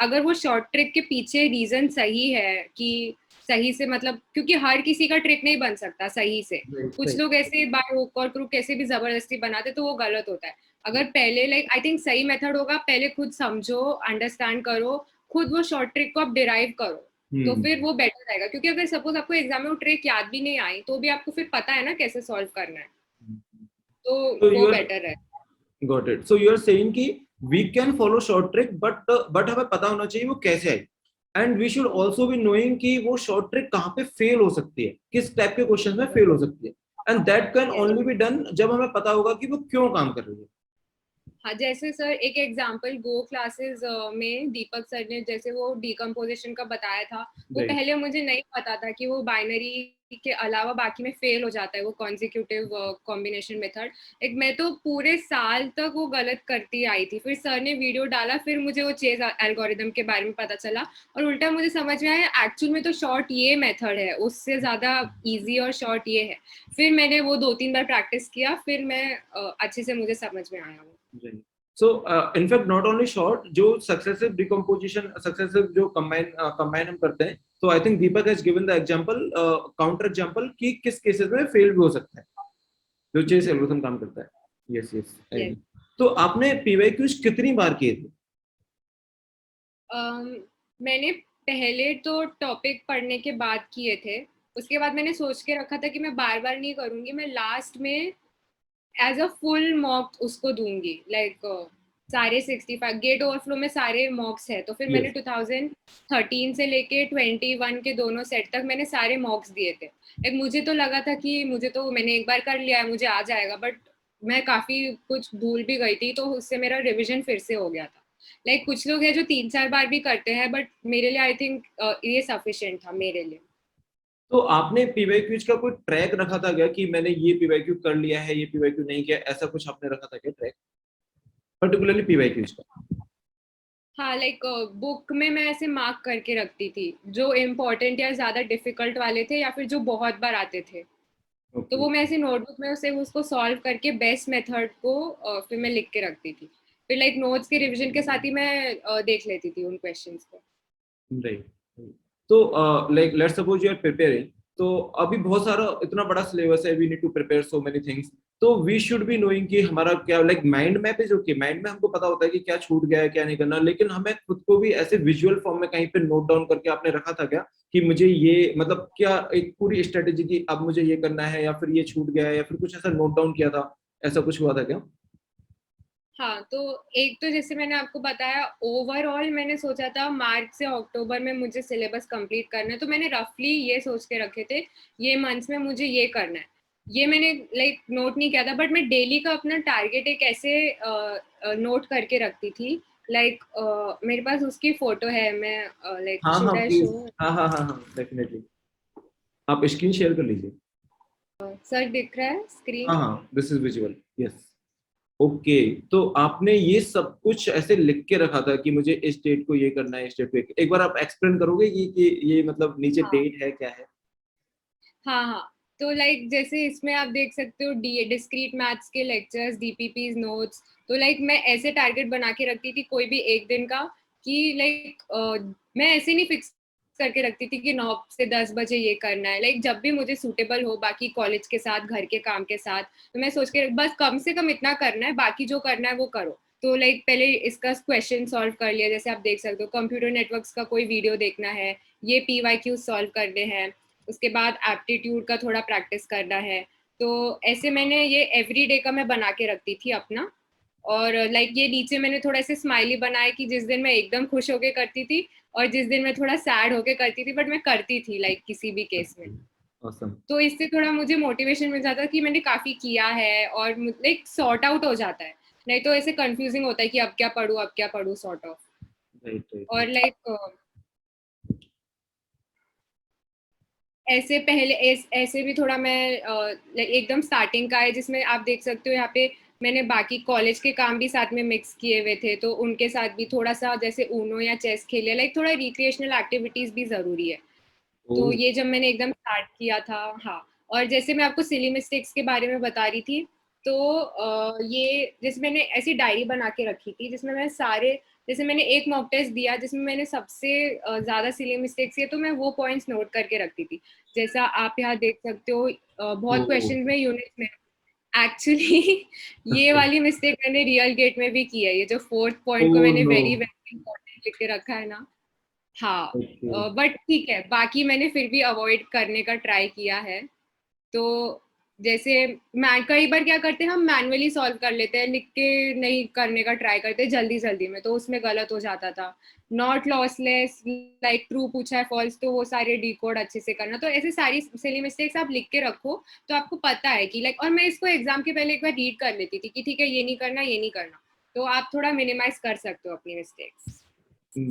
अगर वो शॉर्ट ट्रिक के पीछे रीजन सही है कि सही से, मतलब क्योंकि हर किसी का ट्रिक नहीं बन सकता सही से, कुछ लोग ऐसे बाय हुक और क्रूक कैसे भी जबरदस्ती बनाते, तो वो गलत होता है। अगर पहले लाइक आई थिंक सही मेथड होगा, पहले खुद समझो, अंडरस्टैंड करो, खुद वो शॉर्ट ट्रिक को आप डिराइव करो, तो फिर वो बेटर रहेगा। क्योंकि अगर सपोज आपको एग्जाम में वो ट्रिक याद भी नहीं आई तो भी आपको फिर पता है ना कैसे सॉल्व करना है, तो So वो you are बेटर है। got it. So you are saying कि we can follow short trick, but हमें पता होना चाहिए वो कैसे आई, and we should also be knowing कि वो शॉर्ट ट्रिक कहाँ पे फेल हो सकती है, किस टाइप के क्वेश्चन में फेल हो सकती है, and that can yes. Only be done जब हमें पता होगा कि वो क्यों काम कर रही है। हाँ, जैसे सर एक एग्जांपल गो क्लासेस में दीपक सर ने जैसे वो डिकम्पोजिशन का बताया था, वो राइट। पहले मुझे नहीं पता था कि वो बाइनरी के अलावा बाकी में फेल हो जाता है वो कॉन्जिक्यूटिव कॉम्बिनेशन मेथड। एक मैं तो पूरे साल तक वो गलत करती आई थी, फिर सर ने वीडियो डाला, फिर मुझे वो चेज एल्गोरिदम के बारे में पता चला और उल्टा मुझे समझ में आया एक्चुअल में तो शॉर्ट ये मेथड है, उससे ज्यादा इजी और शॉर्ट ये है। फिर मैंने वो 2-3 बार प्रैक्टिस किया, फिर मैं अच्छे से मुझे समझ में आया वो। So in fact not only short, जो successive decomposition, successive जो combine हम करते हैं, तो I think Deepak has given the example, counter example कि किस cases में fail भी हो सकता है, जो चेस एल्गोरिथम काम करता है। yes yes I Yes. agree. तो आपने PYQs कितनी बार किए थे? मैंने पहले तो टॉपिक पढ़ने के बाद किए थे, उसके बाद मैंने सोच के रखा था कि मैं बार बार नहीं करूंगी, मैं लास्ट में एज अ फुल मॉक उसको दूंगी, सारे 65 गेट ओवरफ्लो में सारे मॉक्स है, तो फिर मैंने yes 2013 से लेके 21 के दोनों सेट तक मैंने सारे मॉक्स दिए थे। एक मुझे तो लगा था कि मुझे तो मैंने एक बार कर लिया है, मुझे आ जाएगा, बट मैं काफी कुछ भूल भी गई थी, तो उससे मेरा रिविजन फिर से हो गया था। कुछ लोग हैं जो 3-4 बार भी करते हैं, बट मेरे लिए आई थिंक ये सफिशिएंट था मेरे लिए। तो आपने PYQs का कोई ट्रैक रखा था क्या कि मैंने ये PYQ कर लिया है, ये PYQ नहीं किया, ऐसा कुछ आपने रखा था क्या ट्रैक, पर्टिकुलरली PYQs का? हाँ, बुक में मैं ऐसे मार्क करके रखती थी जो इम्पोर्टेंट या ज्यादा डिफिकल्ट वाले थे या फिर जो बहुत बार आते थे, तो ओके। वो मैं ऐसे नोटबुक में उसे उसको सॉल्व करके बेस्ट मेथड को फिर मैं लिख के रखती थी। फिर नोट्स के रिवीजन के साथ ही मैं देख लेती थी उन क्वेश्चंस को। राइट। तो like let's suppose you are preparing, तो अभी बहुत सारा इतना बड़ा सिलेबस है, we need to prepare so many things, तो वी शुड बी नोइंग कि हमारा क्या like mind map is okay, mind में हमको पता होता है कि क्या छूट गया है क्या नहीं करना, लेकिन हमें खुद को भी ऐसे विजुअल फॉर्म में कहीं पे नोट डाउन करके आपने रखा था क्या कि मुझे ये मतलब क्या एक पूरी स्ट्रेटेजी की अब मुझे ये करना है या फिर ये छूट गया है या फिर कुछ ऐसा नोट डाउन किया था, ऐसा कुछ हुआ था क्या? हाँ, तो एक तो जैसे मैंने आपको बताया, ओवरऑल मैंने सोचा था मार्च से अक्टूबर में मुझे सिलेबस कंप्लीट करना है, तो मैंने रफली ये सोच के रखे थे ये मंथ्स में मुझे ये करना है। ये मैंने नोट नहीं किया था, बट मैं डेली का अपना टारगेट एक ऐसे नोट करके रखती थी। मेरे पास उसकी फोटो है, मैं हाँ हाँ शुड आई प्लीज। शो? हाँ हाँ हाँ हाँ डेफिनेटली, आप स्क्रीन शेयर कर लीजिए। सर दिख रहा है हाँ स्क्रीन? हाँ this is visual, yes. Okay. तो आपने ये सब कुछ ऐसे लिख के रखा था कि मुझे इस डेट को ये करना है, इस डेट को एक बार आप एक्सप्लेन करोगे ये मतलब नीचे हाँ डेट है क्या है? हाँ हाँ, तो जैसे इसमें आप देख सकते हो डी डिस्क्रीट मैथ्स के लेक्चर्स, डीपीपीज नोट्स, तो मैं ऐसे टारगेट बना के रखती थी कोई भी एक दिन का, कि मैं ऐसे नहीं फिक्स करके रखती थी कि 9 से 10 बजे ये करना है, जब भी मुझे सूटेबल हो, बाकी कॉलेज के साथ घर के काम के साथ, तो मैं सोच के बस कम से कम इतना करना है, बाकी जो करना है वो करो। तो पहले इसका क्वेश्चन सॉल्व कर लिया, जैसे आप देख सकते हो कंप्यूटर नेटवर्क्स का कोई वीडियो देखना है, ये पीवाईक्यू सॉल्व करने हैं, उसके बाद एप्टीट्यूड का थोड़ा प्रैक्टिस करना है। तो ऐसे मैंने ये एवरी डे का मैं बना के रखती थी अपना। और ये नीचे मैंने थोड़ा ऐसे स्माइली बनाया कि जिस दिन मैं एकदम खुश होके करती थी और जिस दिन मैं थोड़ा सैड होके करती थी, बट मैं करती थी किसी भी केस में। ऑसम। तो इससे थोड़ा मुझे मोटिवेशन मिल जाता कि मैंने काफी किया है, और सॉर्ट आउट हो जाता है, नहीं तो ऐसे कंफ्यूजिंग होता है कि अब क्या पढ़ूं सॉर्ट ऑफ। राइट राइट और राइट। ऐसे पहले ऐसे भी थोड़ा मैं एकदम स्टार्टिंग का है जिसमें आप देख सकते हो यहाँ पे मैंने बाकी कॉलेज के काम भी साथ में मिक्स किए हुए थे, तो उनके साथ भी थोड़ा सा जैसे ऊनो या चेस खेले, थोड़ा रिक्रिएशनल एक्टिविटीज भी जरूरी है। ओ। तो ये जब मैंने एकदम स्टार्ट किया था। हाँ, और जैसे मैं आपको सिली मिस्टेक्स के बारे में बता रही थी, तो ये जैसे मैंने ऐसी डायरी बना के रखी थी जिसमें मैं सारे, जैसे मैंने एक मॉक टेस्ट दिया जिसमें मैंने सबसे ज्यादा सिली मिस्टेक्स किए, तो मैं वो पॉइंट्स नोट करके रखती थी। जैसा आप यहाँ देख सकते हो, ओ। बहुत क्वेश्चन में यूनिट में एक्चुअली ये वाली मिस्टेक मैंने रियल गेट में भी की है, ये जो फोर्थ ओ पॉइंट को मैंने नो। वेरी वेरी इंपॉर्टेंट लिख के रखा है ना। हाँ, ओके। बट ठीक है, बाकी मैंने फिर भी अवॉइड करने का ट्राई किया है। तो जैसे मैं कई बार क्या करते हैं, हम मैनुअली सॉल्व कर लेते हैं, लिख के नहीं करने का ट्राई करते हैं जल्दी जल्दी में, तो उसमें गलत हो जाता था। नॉट लॉसलेस, ट्रू पूछा है फॉल्स, तो वो सारे डिकोड अच्छे से करना, तो ऐसे सारी सिली मिस्टेक्स आप लिख के रखो, तो आपको पता है कि और मैं इसको एग्जाम के पहले एक बार रीड कर लेती थी कि ठीक है ये नहीं करना, ये नहीं करना। तो आप थोड़ा मिनिमाइज कर सकते हो अपनी मिस्टेक्स।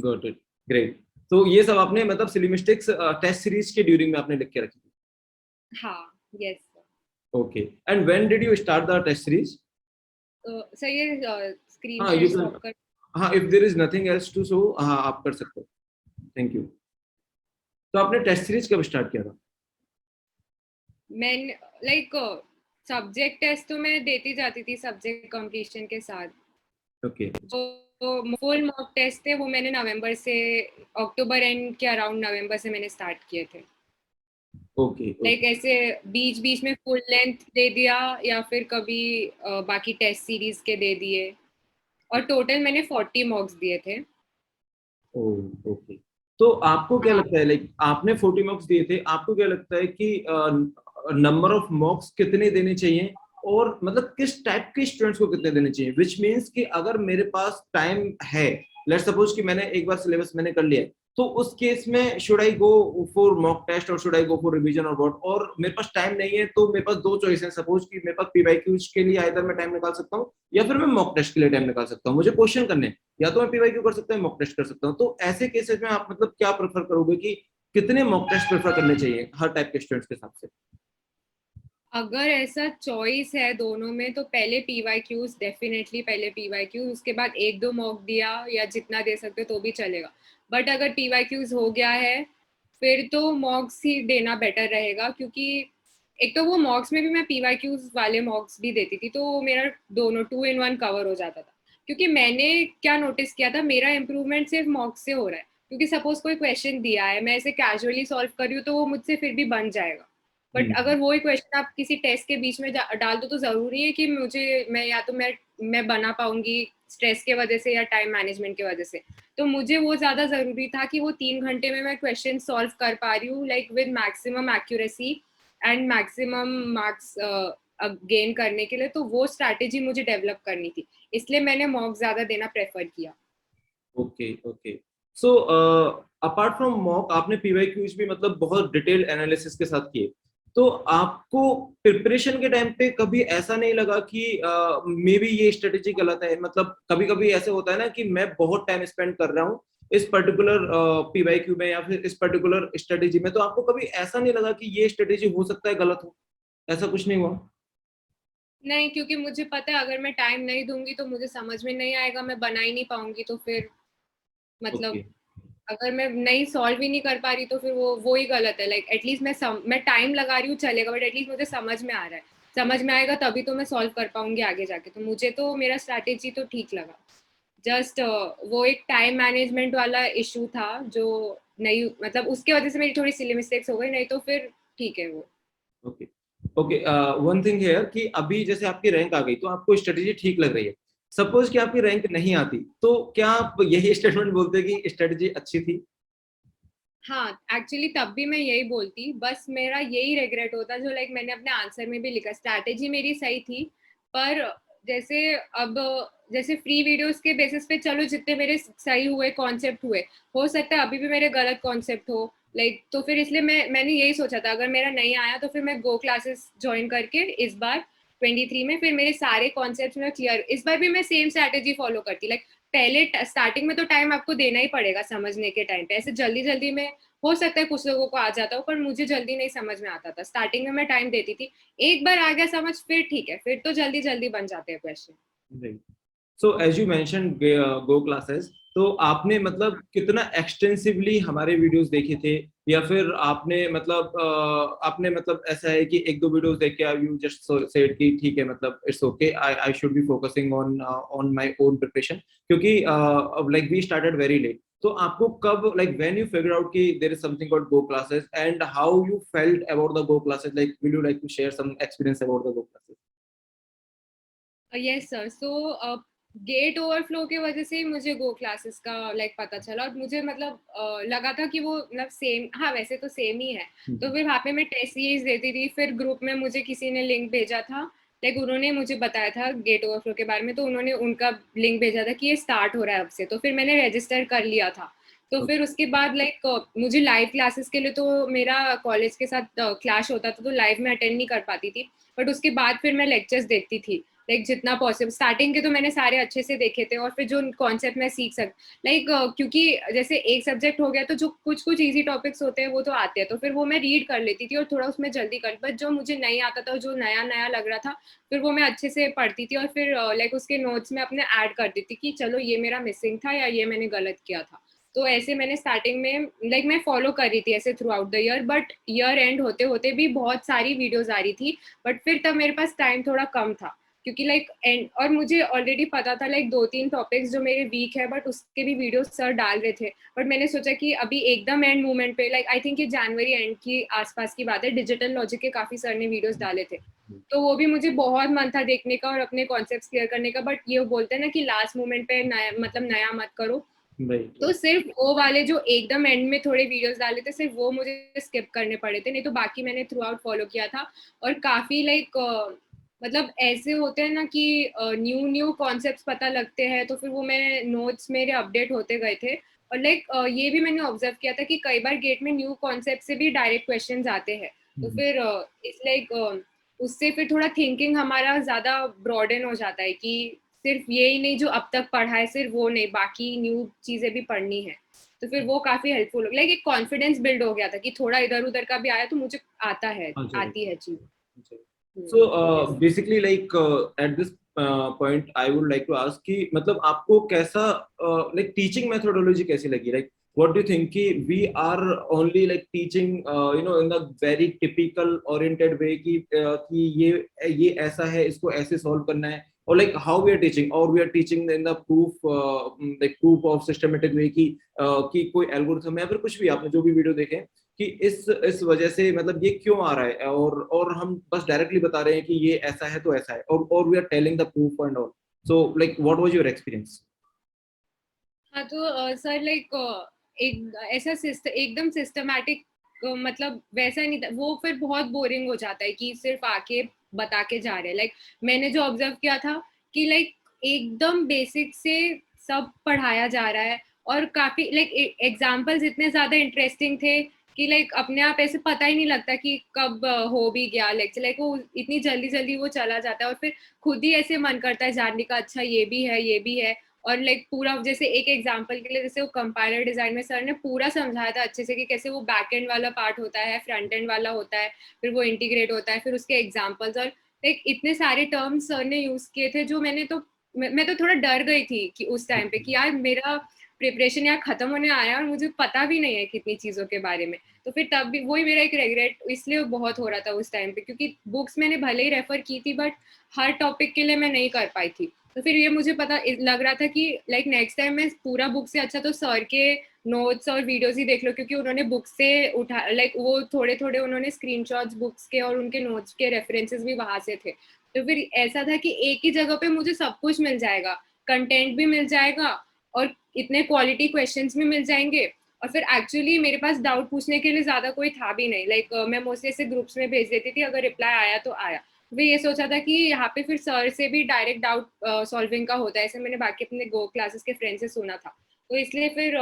Got it, great. तो ये सब आपने मतलब सिली मिस्टेक्स टेस्ट सीरीज के ड्यूरिंग में आपने लिख के रखी थी? हाँ, yes. Okay, and when did you start the test series? Sir ये स्क्रीन हाँ शेयर यू स्टॉप कैन, कर। हाँ if there is nothing else to show, हाँ आप कर सकते हो। Thank you. तो आपने टेस्ट सीरीज कब स्टार्ट किया था? मैं लाइक सब्जेक्ट टेस्ट तो मैं देती जाती थी सब्जेक्ट कंप्लीशन के साथ। ओके जो फुल मॉक टेस्ट थे वो मैंने नवंबर से, अक्टूबर एंड के अराउंड नवंबर से मैंने स्टार्ट किए थे। ओके लाइक ओके ऐसे बीच बीच में फुल लेंथ दे दिया या फिर कभी बाकी टेस्ट सीरीज के दे दिए। और टोटल मैंने 40 मॉक्स दिए थे। ओके। तो आपको क्या हाँ। लगता है, लाइक आपने 40 मार्क्स दिए थे, आपको क्या लगता है कि नंबर ऑफ मार्क्स कितने देने चाहिए, और मतलब किस टाइप के स्टूडेंट्स को कितने देने चाहिए? विच मींस कि अगर मेरे पास टाइम है, लेट्स सपोज कि मैंने एक बार सिलेबस मैंने कर लिया है, तो उस केस में should I go for mock test और should I go for revision और व्हाट? और मेरे पास टाइम नहीं है तो मेरे पास दो चॉइस है, सपोज कि मेरे पास पीवाईक्यूज के लिए आइदर मैं टाइम निकाल सकता हूँ या फिर मैं मॉक टेस्ट के लिए टाइम निकाल सकता हूँ, मुझे क्वेश्चन करने हैं, या तो मैं पीवाईक्यू कर सकता हूँ, मॉक टेस्ट कर सकता हूँ। तो ऐसे केसेस में आप मतलब क्या प्रेफर करोगे कि कितने मॉक टेस्ट प्रेफर करने चाहिए हर टाइप के स्टूडेंट्स के हिसाब से? अगर ऐसा चॉइस है दोनों में तो पहले पीवाईक्यूज, डेफिनेटली पहले पीवाईक्यूज, उसके बाद एक दो मॉक दिया या जितना दे सकते तो भी चलेगा। बट अगर पीवाईक्यूज हो गया है फिर तो मॉक्स ही देना बेटर रहेगा, क्योंकि एक तो वो मॉक्स में भी मैं पीवाईक्यूज वाले मॉक्स भी देती थी तो मेरा दोनों 2 in 1 कवर हो जाता था। क्योंकि मैंने क्या नोटिस किया था, मेरा इम्प्रूवमेंट सिर्फ मॉक्स से हो रहा है। क्योंकि सपोज कोई क्वेश्चन दिया है, मैं इसे कैजुअली सॉल्व कर रही हूँ तो वो मुझसे फिर भी बन जाएगा। बट हम्म। अगर वही क्वेश्चन आप किसी टेस्ट के बीच में डाल दो तो जरूरी है कि मुझे मैं या तो मैं बना पाऊंगी स्ट्रेस के वजह से या टाइम मैनेजमेंट की वजह से। तो मुझे वो ज्यादा जरूरी था कि वो 3 घंटे में मैं क्वेश्चन सॉल्व कर पा रही हूँ like with maximum accuracy and maximum marks gain करने के लिए। तो वो स्ट्रैटेजी मुझे डेवलप करनी थी, इसलिए मैंने मॉक ज्यादा देना प्रेफर किया। Okay okay. So apart from mock आपने पीवाईक्यूज भी मतलब बहुत डिटेल एनालिसिस के साथ किए, तो आपको प्रिपरेशन के टाइम पे कभी ऐसा नहीं लगा कि मे बी ये स्ट्रेटेजी गलत है? मतलब कभी कभी ऐसे होता है ना कि मैं बहुत टाइम स्पेंड कर रहा हूँ इस पर्टिकुलर पीवाईक्यू में या फिर इस पर्टिकुलर स्ट्रेटेजी में, तो आपको कभी ऐसा नहीं लगा कि ये स्ट्रेटेजी हो सकता है गलत हो? ऐसा कुछ नहीं हुआ? नहीं, क्योंकि मुझे पता है अगर मैं टाइम नहीं दूंगी तो मुझे समझ में नहीं आएगा, मैं बना ही नहीं पाऊंगी। तो फिर मतलब ओके अगर मैं नहीं सॉल्व ही नहीं कर पा रही तो फिर वो ही गलत है। लाइक एटलीस्ट मैं टाइम लगा रही हूँ चलेगा, बट एटलीस्ट मुझे समझ में आ रहा है। समझ में आएगा तभी तो मैं सॉल्व कर पाऊंगी आगे जाके। तो मुझे तो मेरा स्ट्रैटेजी तो ठीक लगा। जस्ट वो एक टाइम मैनेजमेंट वाला इशू था जो नहीं, मतलब उसके वजह से मेरी थोड़ी सिली मिस्टेक्स हो गई, नहीं तो फिर ठीक है वो। Okay okay. One thing here कि अभी जैसे आपकी रैंक आ गई तो आपको स्ट्रेटेजी ठीक लग रही है, सपोज कि आपकी रैंक नहीं आती, तो क्या आप यही स्टेटमेंट बोलते कि स्ट्रेटेजी अच्छी थी? हाँ, एक्चुअली तब भी मैं यही बोलती, बस मेरा यही रिग्रेट होता जो लाइक मैंने अपने आंसर में भी लिखा, स्ट्रैटेजी मेरी सही थी। पर जैसे अब जैसे फ्री वीडियोस के बेसिस पे चलो जितने मेरे सही हुए कॉन्सेप्ट हुए, हो सकता है अभी भी मेरे गलत कॉन्सेप्ट हो। लाइक तो फिर इसलिए मैंने यही सोचा था अगर मेरा नहीं आया तो फिर मैं गो क्लासेस ज्वाइन करके इस बार 23 में फिर मेरे सारे कॉन्सेप्ट में क्लियर, इस बार भी मैं सेम स्ट्रैटेजी फॉलो करती। लाइक पहले स्टार्टिंग में तो टाइम आपको देना ही पड़ेगा समझने के टाइम पे, ऐसे जल्दी जल्दी में हो सकता है कुछ लोगों को आ जाता हो, पर मुझे जल्दी नहीं समझ में आता था। स्टार्टिंग में मैं टाइम देती थी, एक बार आ गया समझ फिर ठीक है, फिर तो जल्दी जल्दी बन जाते हैं question. So as you mention GO classes, तो आपने मतलब कितना एक्सटेंसिवली हमारे वीडियोस देखे थे, या फिर आपने मतलब आपने मतलब ऐसा है कि एक दो वीडियोस देख के यू जस्ट सेड कि ठीक है मतलब it's okay, I I should be focusing on on my own preparation, क्योंकि like we started very late. तो आपको कब, like when you figure out कि there is something called go classes, and how you felt about the go classes, like will you like to share some experience about the go classes? Yes sir. So GATE overflow की वजह से ही मुझे गो classes का like पता चला, और मुझे मतलब लगा था कि वो मतलब सेम, हाँ वैसे तो सेम ही है। तो फिर वहाँ पे मैं टेस्ट सीरीज देती थी, फिर ग्रुप में मुझे किसी ने लिंक भेजा था, लाइक उन्होंने मुझे बताया था गेट ओवरफ्लो के बारे में, तो उन्होंने उनका लिंक भेजा था कि ये स्टार्ट हो रहा है अब से, तो फिर मैंने रजिस्टर कर लिया था। तो फिर उसके बाद लाइक मुझे लाइव क्लासेस के लिए तो मेरा कॉलेज के साथ क्लैश होता था तो लाइव में अटेंड नहीं कर पाती थी। बट उसके बाद फिर मैं लेक्चर्स देखती थी, लाइक जितना पॉसिबल। स्टार्टिंग के तो मैंने सारे अच्छे से देखे थे, और फिर जो कॉन्सेप्ट मैं सीख लाइक क्योंकि जैसे एक सब्जेक्ट हो गया तो जो कुछ कुछ इजी टॉपिक्स होते हैं वो तो आते हैं, तो फिर वो मैं रीड कर लेती थी और थोड़ा उसमें जल्दी कर, बट जो मुझे नहीं आता था, जो नया नया लग रहा था, फिर वो मैं अच्छे से पढ़ती थी और फिर लाइक उसके नोट्स में अपने ऐड कर देती कि चलो ये मेरा मिसिंग था या ये मैंने गलत किया था। तो ऐसे मैंने स्टार्टिंग में लाइक मैं फॉलो कर रही थी ऐसे through out the year, but year and होते होते भी बहुत सारी वीडियोस आ रही थी, बट फिर तब मेरे पास टाइम थोड़ा कम था, क्योंकि लाइक एंड और मुझे ऑलरेडी पता था लाइक 2-3 टॉपिक्स जो मेरे वीक है, बट उसके भी वीडियो सर डाल रहे थे। बट मैंने सोचा कि अभी एकदम एंड मोमेंट पे, लाइक आई थिंक ये जनवरी एंड की आसपास की बात है, डिजिटल लॉजिक के काफी सर ने वीडियोस डाले थे, तो वो भी मुझे बहुत मन था देखने का और अपने कॉन्सेप्ट्स क्लियर करने का, बट ये बोलते हैं ना कि लास्ट मोमेंट पे नया मतलब नया मत करो। तो सिर्फ वो वाले जो एकदम एंड में थोड़े वीडियोस डाले थे, सिर्फ वो मुझे स्किप करने पड़े थे, नहीं तो बाकी मैंने थ्रू आउट फॉलो किया था। और काफी लाइक मतलब ऐसे होते हैं ना कि न्यू न्यू कॉन्सेप्ट्स पता लगते हैं, तो फिर वो मैं नोट्स मेरे अपडेट होते गए थे। और लाइक ये भी मैंने ऑब्जर्व किया था कि कई बार गेट में न्यू कॉन्सेप्ट से भी डायरेक्ट क्वेश्चंस आते हैं, तो फिर इस लाइक उससे फिर थोड़ा थिंकिंग हमारा ज्यादा ब्रॉडन हो जाता है कि सिर्फ ये ही नहीं जो अब तक पढ़ा है, सिर्फ वो नहीं, बाकी न्यू चीजें भी पढ़नी है। तो फिर वो काफी हेल्पफुल हो, लाइक एक कॉन्फिडेंस बिल्ड हो गया था कि थोड़ा इधर उधर का भी आया तो मुझे आता है, आती है चीज। So basically like at this point I would like to ask कि मतलब आपको कैसा like teaching methodology कैसी लगी, like what do you think कि we are only like teaching you know in the very typical oriented way कि ये ऐसा है, इसको ऐसे solve करना है, or like how we are teaching, or we are teaching in the like proof of systematic way कि कोई algorithm है या फिर कुछ भी आपने जो भी वीडियो देखे कि इस वजह से मतलब ये क्यों आ रहा है, और हम बस डायरेक्टली बता रहे हैं कि ये ऐसा है तो ऐसा है, और we are telling the proof and all. So like what was your experience? हाँ तो सर लाइक एक ऐसा एकदम सिस्टमैटिक मतलब वैसा नहीं था वो, फिर बहुत बोरिंग हो जाता है कि सिर्फ आके बता के जा रहे हैं। लाइक मैंने जो ऑब्जर्व किया था कि लाइक एकदम बेसिक से सब पढ़ाया जा रहा है, और काफी लाइक एग्जाम्पल्स इतने ज्यादा इंटरेस्टिंग थे कि लाइक अपने आप ऐसे पता ही नहीं लगता कि कब हो भी गया लेक्चर, लाइक वो इतनी जल्दी जल्दी वो चला जाता है, और फिर खुद ही ऐसे मन करता है जानने का, अच्छा ये भी है ये भी है। और लाइक पूरा जैसे एक एग्जांपल के लिए, जैसे वो कंपाइलर डिजाइन में सर ने पूरा समझाया था अच्छे से कि कैसे वो बैक एंड वाला पार्ट होता है, फ्रंट एंड वाला होता है, फिर वो इंटीग्रेट होता है, फिर उसके एग्जांपल्स, और लाइक इतने सारे टर्म्स सर ने यूज किए थे जो मैं तो थोड़ा डर गई थी कि उस टाइम पे कि यार मेरा प्रिपरेशन यार खत्म होने आया और मुझे पता भी नहीं है कितनी चीजों के बारे में। तो फिर तब भी वही मेरा एक रेग्रेट इसलिए बहुत हो रहा था उस टाइम पे, क्योंकि बुक्स मैंने भले ही रेफर की थी बट हर टॉपिक के लिए मैं नहीं कर पाई थी। तो फिर ये मुझे पता लग रहा था कि लाइक नेक्स्ट टाइम मैं पूरा बुक से अच्छा तो सर के नोट्स और वीडियोस ही देख लो, क्योंकि उन्होंने बुक से उठा लाइक वो थोड़े थोड़े उन्होंने स्क्रीनशॉट्स बुक्स के और उनके नोट्स के रेफरेंसेस भी वहां से थे। तो फिर ऐसा था कि एक ही जगह पे मुझे सब कुछ मिल जाएगा, कंटेंट भी मिल जाएगा और इतने क्वालिटी क्वेश्चंस भी मिल जाएंगे। और फिर एक्चुअली मेरे पास डाउट पूछने के लिए ज्यादा कोई था भी नहीं, लाइक मैं मोस्टली ऐसे ग्रुप्स में भेज देती थी, अगर रिप्लाई आया तो आया। फिर ये सोचा था कि यहाँ पे फिर सर से भी डायरेक्ट डाउट सॉल्विंग का होता है, ऐसे मैंने बाकी अपने गो क्लासेस के फ्रेंड से सुना था। तो इसलिए फिर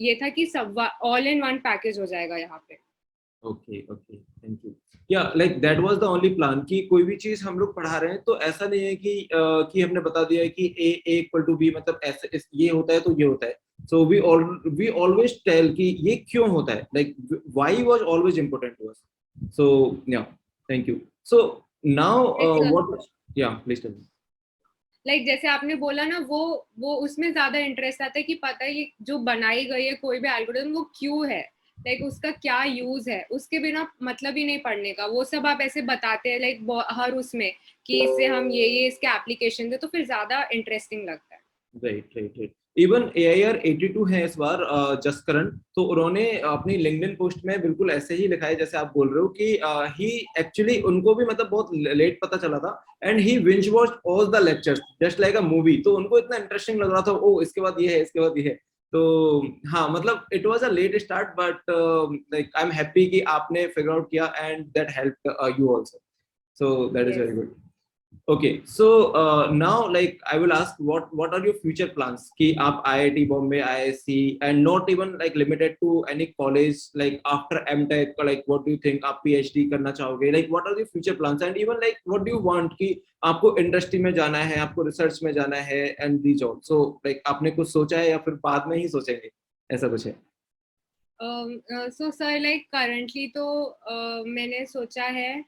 ये था कि सब ऑल इन वन पैकेज हो जाएगा यहाँ पे। Okay okay, thank you. या like that was the only plan कि कोई भी चीज हम लोग पढ़ा रहे हैं तो ऐसा नहीं है कि हमने बता दिया है कि ए इक्वल टू बी मतलब ऐसे ये होता है तो ये होता है। सो वी ऑलवेज टेल कि ये क्यों होता है, like why was always important to us. So या thank you. So now what, या प्लीज टेल मी। लाइक जैसे आपने बोला ना, वो उसमें ज्यादा इंटरेस्ट आता है कि पता है ये जो बनाई गई है कोई भी एल्गोरिथम वो क्यों है, लाइक उसका क्या यूज है, उसके बिना मतलब ही नहीं पढ़ने का। वो सब आप ऐसे बताते हैं लाइक हर उसमें कि इससे हम ये इसके एप्लीकेशन है, तो फिर ज्यादा इंटरेस्टिंग लगता है। Right right right. Even AIR 82 है इस बार जसकरण, तो उन्होंने अपनी लिंक्डइन पोस्ट में बिल्कुल ऐसे ही लिखा है जैसे आप बोल रहे हो कि ही एक्चुअली उनको भी मतलब बहुत लेट पता चला था, and he binge watched all the lectures just like a movie. तो उनको इतना इंटरेस्टिंग लग रहा था, ओ इसके बाद ये है इसके बाद ये है। तो हाँ मतलब it was a let start, but like I am happy कि आपने फिगर आउट किया and that help you also. So that is yes. Very good. Okay, so now like I will ask what are your future plans कि आप IIT Bombay, IISc and not even like limited to any college like after MTech like what do you think आप PhD करना चाहोगे like what are the future plans and even like what do you want कि आपको industry में जाना है आपको research में जाना है and the job so like आपने कुछ सोचा है या फिर बाद में ही सोचेंगे ऐसा कुछ है सो सर लाइक करंटली तो मैंने सोचा है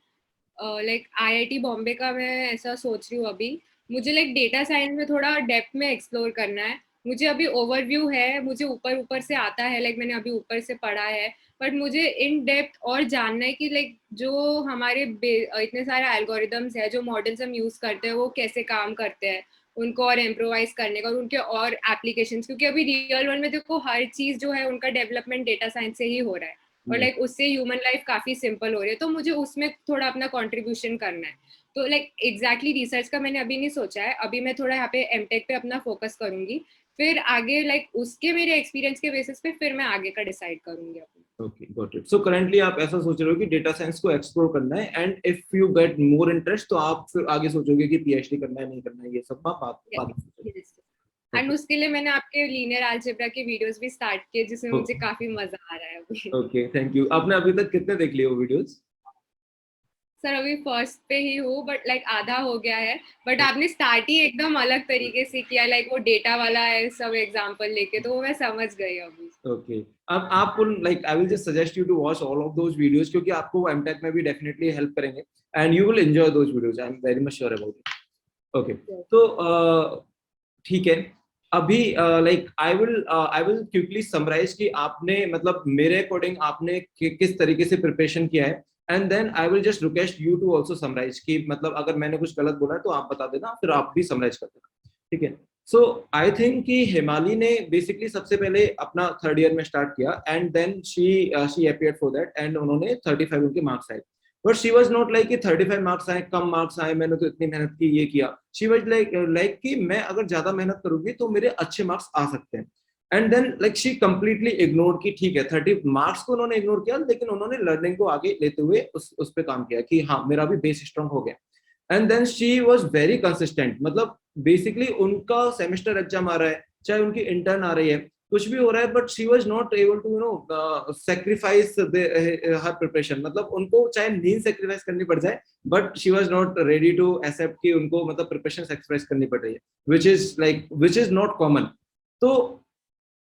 लाइक आईआईटी बॉम्बे का मैं ऐसा सोच रही हूँ अभी मुझे लाइक डेटा साइंस में थोड़ा डेप्थ में एक्सप्लोर करना है मुझे अभी ओवरव्यू है मुझे ऊपर ऊपर से आता है लाइक मैंने अभी ऊपर से पढ़ा है बट मुझे इन डेप्थ और जानना है कि लाइक जो हमारे इतने सारे एल्गोरिदम्स है जो मॉडल्स हम यूज करते हैं वो कैसे काम करते हैं उनको और इम्प्रोवाइज करने का और उनके और एप्लीकेशंस क्योंकि अभी रियल वर्ल्ड में देखो हर चीज जो है उनका डेवलपमेंट डेटा साइंस से ही हो रहा है और लाइक उससे ह्यूमन लाइफ काफी सिंपल हो रही है तो मुझे उसमें थोड़ा अपना कंट्रीब्यूशन करना है तो लाइक एग्जैक्टली रिसर्च का मैंने अभी नहीं सोचा है अभी मैं थोड़ा यहाँ पे एमटेक पे अपना फोकस करूंगी फिर आगे लाइक उसके मेरे एक्सपीरियंस के बेसिस पे फिर मैं आगे का डिसाइड करूंगी अपना okay got it so currently आप ऐसा सोच रहे हो कि डेटा साइंस को एक्सप्लोर करना है and if you get more interest तो आप फिर आगे सोचोगे कि पीएचडी करना है नहीं करना है ये सब आप बाद में सोचोगे एंड ओके उसके लिए मैंने आपके लीनियर अलजेब्रा के वीडियोस भी स्टार्ट किए जिसमें मुझे काफी मजा आ रहा है अभी ओके थैंक यू आपने अभी तक कितने देख लिए वो वीडियोस सर अभी फर्स्ट पे ही हूँ बट लाइक आधा हो गया है बट आपने स्टार्ट ही एकदम अलग तरीके से किया लाइक वो डेटा वाला है सब एग्जांपल लेके तो वो मैं समझ गई अभी ओके अब आप like I will just suggest you to watch all of those videos क्योंकि आपको वो एमटेक में भी डेफिनेटली हेल्प करेंगे and you will enjoy those videos I am very much sure about it okay तो ठीक है अभी like I will quickly summarize कि आपने मतलब मेरे अकॉर्डिंग आपने किस तरीके से प्रिपरेशन किया है and then I will just request you to also summarize कि मतलब अगर मैंने कुछ गलत बोला है तो आप बता देना फिर आप भी समराइज कर देना ठीक है सो आई थिंक कि हिमाली ने बेसिकली सबसे पहले अपना थर्ड ईयर में स्टार्ट किया and then she appeared for that and उन्होंने 35 उनके मार्क्स आए but she was not like कि 35 मार्क्स आए कम मार्क्स आए मैंने तो इतनी मेहनत की ये किया शी वॉज लाइक कि मैं अगर ज्यादा मेहनत करूंगी तो मेरे अच्छे मार्क्स आ सकते हैं and then like she completely ignore की ठीक है 30 मार्क्स को उन्होंने इग्नोर किया लेकिन उन्होंने लर्निंग को आगे लेते हुए उस पर काम किया कि हाँ मेरा भी बेस स्ट्रांग हो गया and then she was very consistent मतलब बेसिकली उनका सेमेस्टर एग्जाम आ रहा है चाहे उनकी इंटर्न आ रही है कुछ भी हो रहा है but she was not able to sacrifice her preparation मतलब उनको चाहे नींद सेक्रीफाइस करनी पड़ जाए but she was not ready to accept कि उनको मतलब प्रिपरेशन सेक्रीफाइस करनी पड़ रही है विच इज नॉट कॉमन तो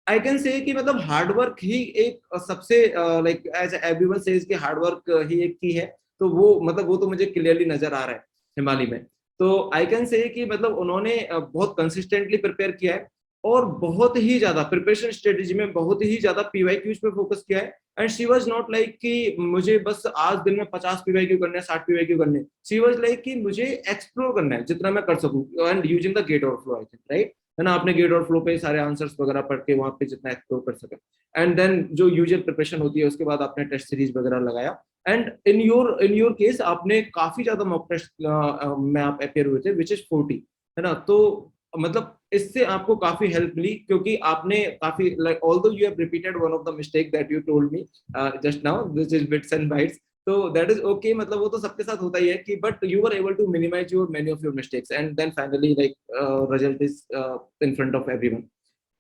आई कैन से कि मतलब हार्डवर्क ही एक सबसे लाइक एज एवरीवन सेज कि हार्डवर्क ही एक की है तो वो मतलब वो तो मुझे क्लियरली नजर आ रहा है हिमालय में तो आई कैन से कि मतलब उन्होंने बहुत कंसिस्टेंटली प्रिपेयर किया है और बहुत ही ज्यादा प्रिपरेशन स्ट्रेटेजी में बहुत ही ज्यादा पीवाईक्यूज पे फोकस किया है and she was not like कि मुझे बस आज दिन में 50 पीवाईक्यू करने हैं 60 पीवाईक्यू करने हैं शी वाज लाइक कि मुझे एक्सप्लोर करना है जितना मैं कर सकूं and using the GATE overflow I think right है ना आपने गेट और फ्लो पे सारे आंसर्स वगैरह पढ़ के वहां पे जितना एक्सप्लोर कर सके एंड देन जो यूजुअल प्रिपरेशन होती है उसके बाद आपने टेस्ट सीरीज वगैरह लगाया एंड इन योर केस आपने काफी ज्यादा मॉक टेस्ट में आप अपेयर हुए थे विच इज 40 है ना तो मतलब इससे आपको काफी हेल्प मिली क्योंकि आपने काफी like although you have repeated one of the mistake that you told me just now this is bits and bytes तो दैट इज ओके मतलब वो तो सबके साथ होता ही है कि but you are able to minimize your many of your mistakes and then finally like result is in front of everyone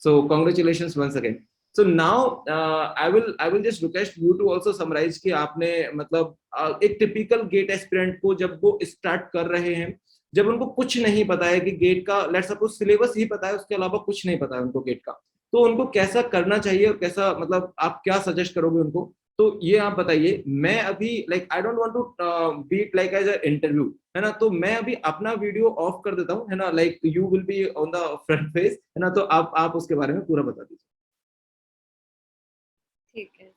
so congratulations once again so now I will just request you to also summarize कि आपने मतलब एक typical gate aspirant को जब वो start कर रहे हैं जब उनको कुछ नहीं पता है कि गेट का लेट्स सपोज सिलेबस ही पता है उसके अलावा कुछ नहीं पता है उनको गेट का तो उनको कैसा करना चाहिए और कैसा मतलब आप क्या सजेस्ट करोगे उनको तो ये आप बताइए मैं अभी like I don't want to beat like as a interview है ना तो मैं अभी अपना वीडियो ऑफ कर देता हूँ है ना like you will be on the front face है ना तो आप उसके बारे में पूरा बता दीजिए ठीक है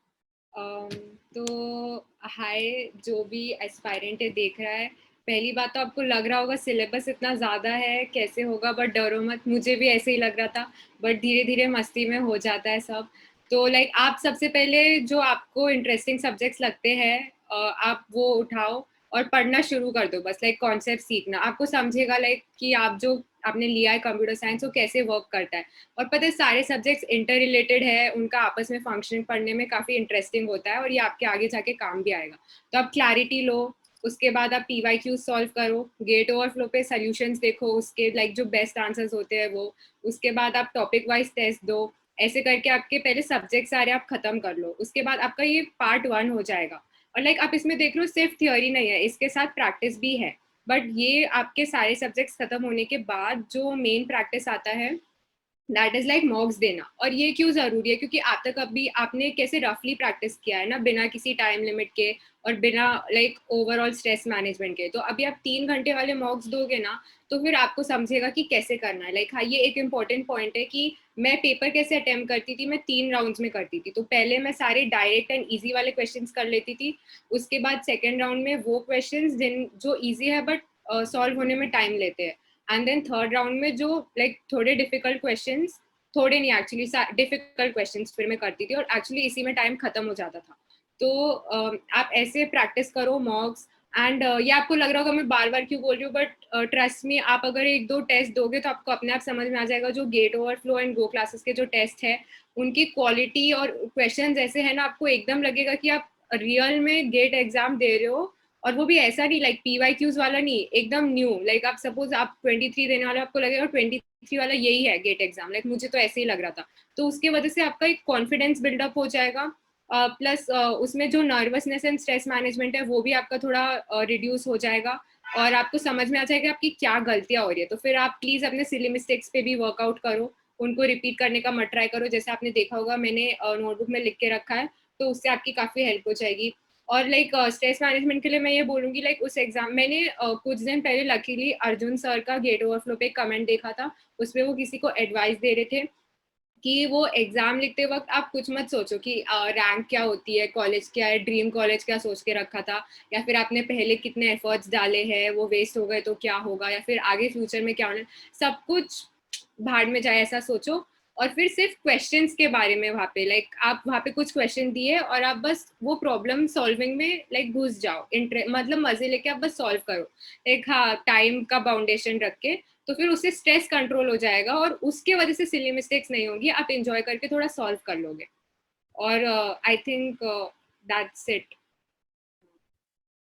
तो हाय जो भी एस्पायरेंट है देख रहा है पहली बात तो आपको लग रहा होगा सिलेबस इतना ज़्यादा है कैसे होगा बट डरो मत मुझे भी ऐसे ही लग रहा था बट धीरे धीरे मस्ती में हो जाता है सब तो लाइक आप सबसे पहले जो आपको इंटरेस्टिंग सब्जेक्ट्स लगते हैं आप वो उठाओ और पढ़ना शुरू कर दो बस लाइक कॉन्सेप्ट सीखना आपको समझेगा लाइक कि आप जो आपने लिया है कंप्यूटर साइंस वो कैसे वर्क करता है और पता है सारे सब्जेक्ट्स इंटर रिलेटेड है उनका आपस में फंक्शनिंग पढ़ने में काफ़ी इंटरेस्टिंग होता है और ये आपके आगे जाके काम भी आएगा तो आप क्लैरिटी लो उसके बाद आप PYQ सॉल्व करो, गेट ओवरफ्लो पे सॉल्यूशंस देखो, उसके लाइक जो बेस्ट आंसर्स होते हैं वो, उसके बाद आप टॉपिक वाइज टेस्ट दो। ऐसे करके आपके पहले सब्जेक्ट सारे आप खत्म कर लो, उसके बाद आपका ये पार्ट 1 हो जाएगा। और लाइक आप इसमें देख लो सिर्फ थियोरी नहीं है, इसके साथ प्रैक्टिस भी है। बट ये आपके सारे सब्जेक्ट्स खत्म होने के बाद जो मेन प्रैक्टिस आता है दैट इज लाइक मॉक्स देना। और ये क्यों जरूरी है, क्योंकि आप तक अभी आपने कैसे रफली प्रैक्टिस किया है ना, बिना किसी टाइम लिमिट के और बिना लाइक ओवरऑल स्ट्रेस मैनेजमेंट के। तो अभी आप 3 घंटे वाले मॉक्स दोगे ना, तो फिर आपको समझेगा कि कैसे करना है। लाइक हाँ, ये एक इम्पॉर्टेंट पॉइंट है कि मैं पेपर कैसे अटेम्प्ट करती थी, मैं 3 राउंड्स में करती थी। तो पहले मैं सारे डायरेक्ट एंड ईजी वाले क्वेश्चंस कर लेती थी, उसके बाद सेकेंड राउंड में वो क्वेश्चंस जिन जो ईजी है बट सॉल्व होने में टाइम लेते हैं, एंड देन थर्ड राउंड में जो लाइक थोड़े डिफिकल्ट क्वेश्चंस, थोड़े नहीं एक्चुअली डिफिकल्ट क्वेश्चंस फिर मैं करती थी, और एक्चुअली इसी में टाइम खत्म हो जाता था। तो आप ऐसे प्रैक्टिस करो मॉक्स। एंड ये आपको लग रहा होगा मैं बार बार क्यों बोल रही हूँ, बट ट्रस्ट मी, आप अगर 1-2 टेस्ट दोगे तो आपको अपने आप समझ में आ जाएगा। जो GATE overflow and GO classes के जो टेस्ट है उनकी क्वालिटी और क्वेश्चन ऐसे है ना, आपको एकदम लगेगा कि आप रियल में गेट एग्जाम दे रहे हो। और वो भी ऐसा नहीं लाइक PYQs वाला नहीं, एकदम न्यू। लाइक आप सपोज आप 23 देने वाले, आपको लगेगा 23 वाला यही है गेट एग्जाम। लाइक मुझे तो ऐसे ही लग रहा था। तो उसके वजह से आपका एक कॉन्फिडेंस बिल्डअप हो जाएगा, प्लस उसमें जो नर्वसनेस एंड स्ट्रेस मैनेजमेंट है वो भी आपका थोड़ा रिड्यूस हो जाएगा, और आपको समझ में आ जाएगा आपकी क्या गलतियां हो रही है। तो फिर आप प्लीज अपने सिली मिस्टेक्स पे भी वर्कआउट करो, उनको रिपीट करने का मत ट्राई करो। जैसे आपने देखा होगा मैंने नोटबुक में लिख के रखा है, तो उससे आपकी काफी हेल्प हो जाएगी। और लाइक स्ट्रेस मैनेजमेंट के लिए मैं ये बोलूंगी, लाइक उस एग्जाम मैंने कुछ दिन पहले लकीली अर्जुन सर का गेट ओवरफ्लो पे कमेंट देखा था। उसमें वो किसी को एडवाइस दे रहे थे कि वो एग्जाम लिखते वक्त आप कुछ मत सोचो कि रैंक क्या होती है, कॉलेज क्या है, ड्रीम कॉलेज क्या सोच के रखा था, या फिर आपने पहले कितने एफर्ट्स डाले हैं वो वेस्ट हो गए तो क्या होगा, या फिर आगे फ्यूचर में क्या होना। सब कुछ भाड़ में जाए ऐसा सोचो। और फिर सिर्फ क्वेश्चंस के बारे में वहाँ पे लाइक आप वहाँ पे कुछ क्वेश्चन दिए और आप बस वो प्रॉब्लम सॉल्विंग में लाइक घुस जाओ, मतलब मजे लेके आप बस सॉल्व करो एक, हाँ, टाइम का बाउंडेशन रख के। तो फिर उससे स्ट्रेस कंट्रोल हो जाएगा और उसके वजह से सिली मिस्टेक्स नहीं होगी, आप एंजॉय करके थोड़ा सॉल्व कर लोगे। और I think that's it.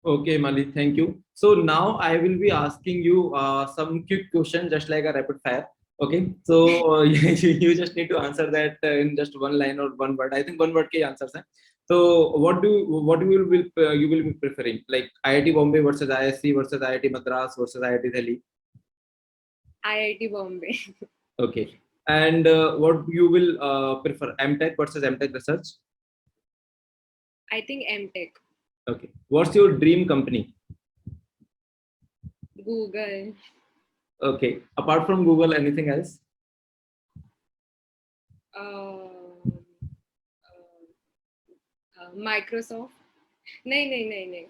Okay, Mali, thank you. So now I will be asking you some quick questions, just like a rapid fire. Okay, so you just need to answer that in just one line or one word. I think one word के answers हैं. So what you will be preferring, like IIT Bombay versus ISC versus IIT Madras versus IIT Delhi? IIT Bombay. Okay, and what you will prefer, MTech versus MTech research? I think MTech. Okay, what's your dream company? Google. Okay, apart from Google, anything else? Microsoft. नहीं नहीं नहीं नहीं,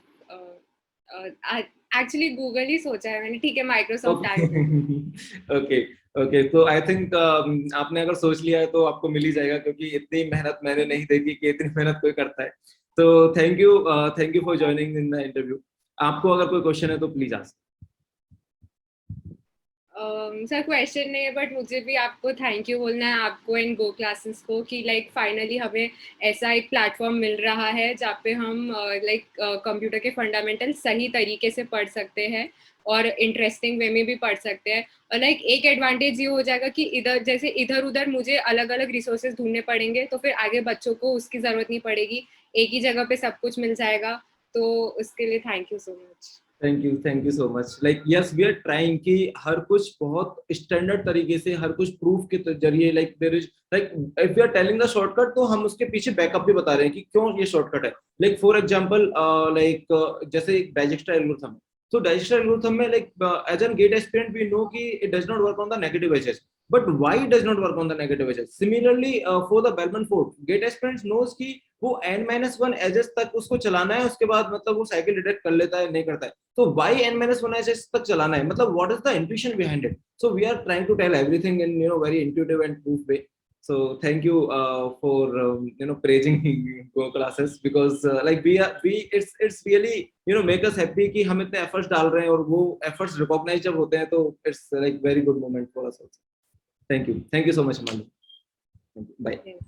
actually Google ही सोचा है मैंने, ठीक है Microsoft okay आ गया। ओके ओके, तो आई थिंक आपने अगर सोच लिया है तो आपको मिल ही जाएगा, क्योंकि इतनी मेहनत मैंने नहीं देखी कि इतनी मेहनत कोई करता है। तो thank you for joining in the interview. आपको अगर कोई क्वेश्चन है तो प्लीज आस्क। सर क्वेश्चन नहीं है, बट मुझे भी आपको थैंक यू बोलना है, आपको एंड गो क्लासेस को, कि लाइक फाइनली हमें ऐसा एक प्लेटफॉर्म मिल रहा है जहाँ पे हम लाइक कंप्यूटर के फंडामेंटल सही तरीके से पढ़ सकते हैं और इंटरेस्टिंग वे में भी पढ़ सकते हैं। और लाइक एक एडवांटेज ये हो जाएगा कि इधर उधर मुझे अलग अलग रिसोर्सेज ढूंढने पड़ेंगे, तो फिर आगे बच्चों को उसकी जरूरत नहीं पड़ेगी, एक ही जगह पे सब कुछ मिल जाएगा। तो उसके लिए thank you so much. Thank you so much. Like yes, we are trying कि हर कुछ बहुत स्टैंडर्ड तरीके से, हर कुछ प्रूफ के जरिए, like there is like if we are telling the shortcut तो हम उसके पीछे बैकअप भी बता रहे हैं कि क्यों ये शॉर्टकट है। लाइक फॉर एग्जांपल, लाइक जैसे digester algorithm, so digestive algorithm में like as an gate aspirant we know कि it does not work on the negative edges, but why it does not work on the negative edges? Similarly for the Bellman Ford, gate aspirant knows कि वो n-1 edges तक उसको चलाना है, उसके बाद मतलब वो साइकिल डिटेक्ट कर लेता है नहीं करता है, तो why n-1 edges तक चलाना है, मतलब what is the intuition behind it? So we are trying to tell everything in very intuitive and proof way. So thank you for praising Go classes, because like we it's really make us happy कि हम इतने efforts डाल रहे हैं और वो efforts recognize जब होते हैं तो it's like very good moment for us also. Thank you so much, Manu. Thank you. Bye. Yes.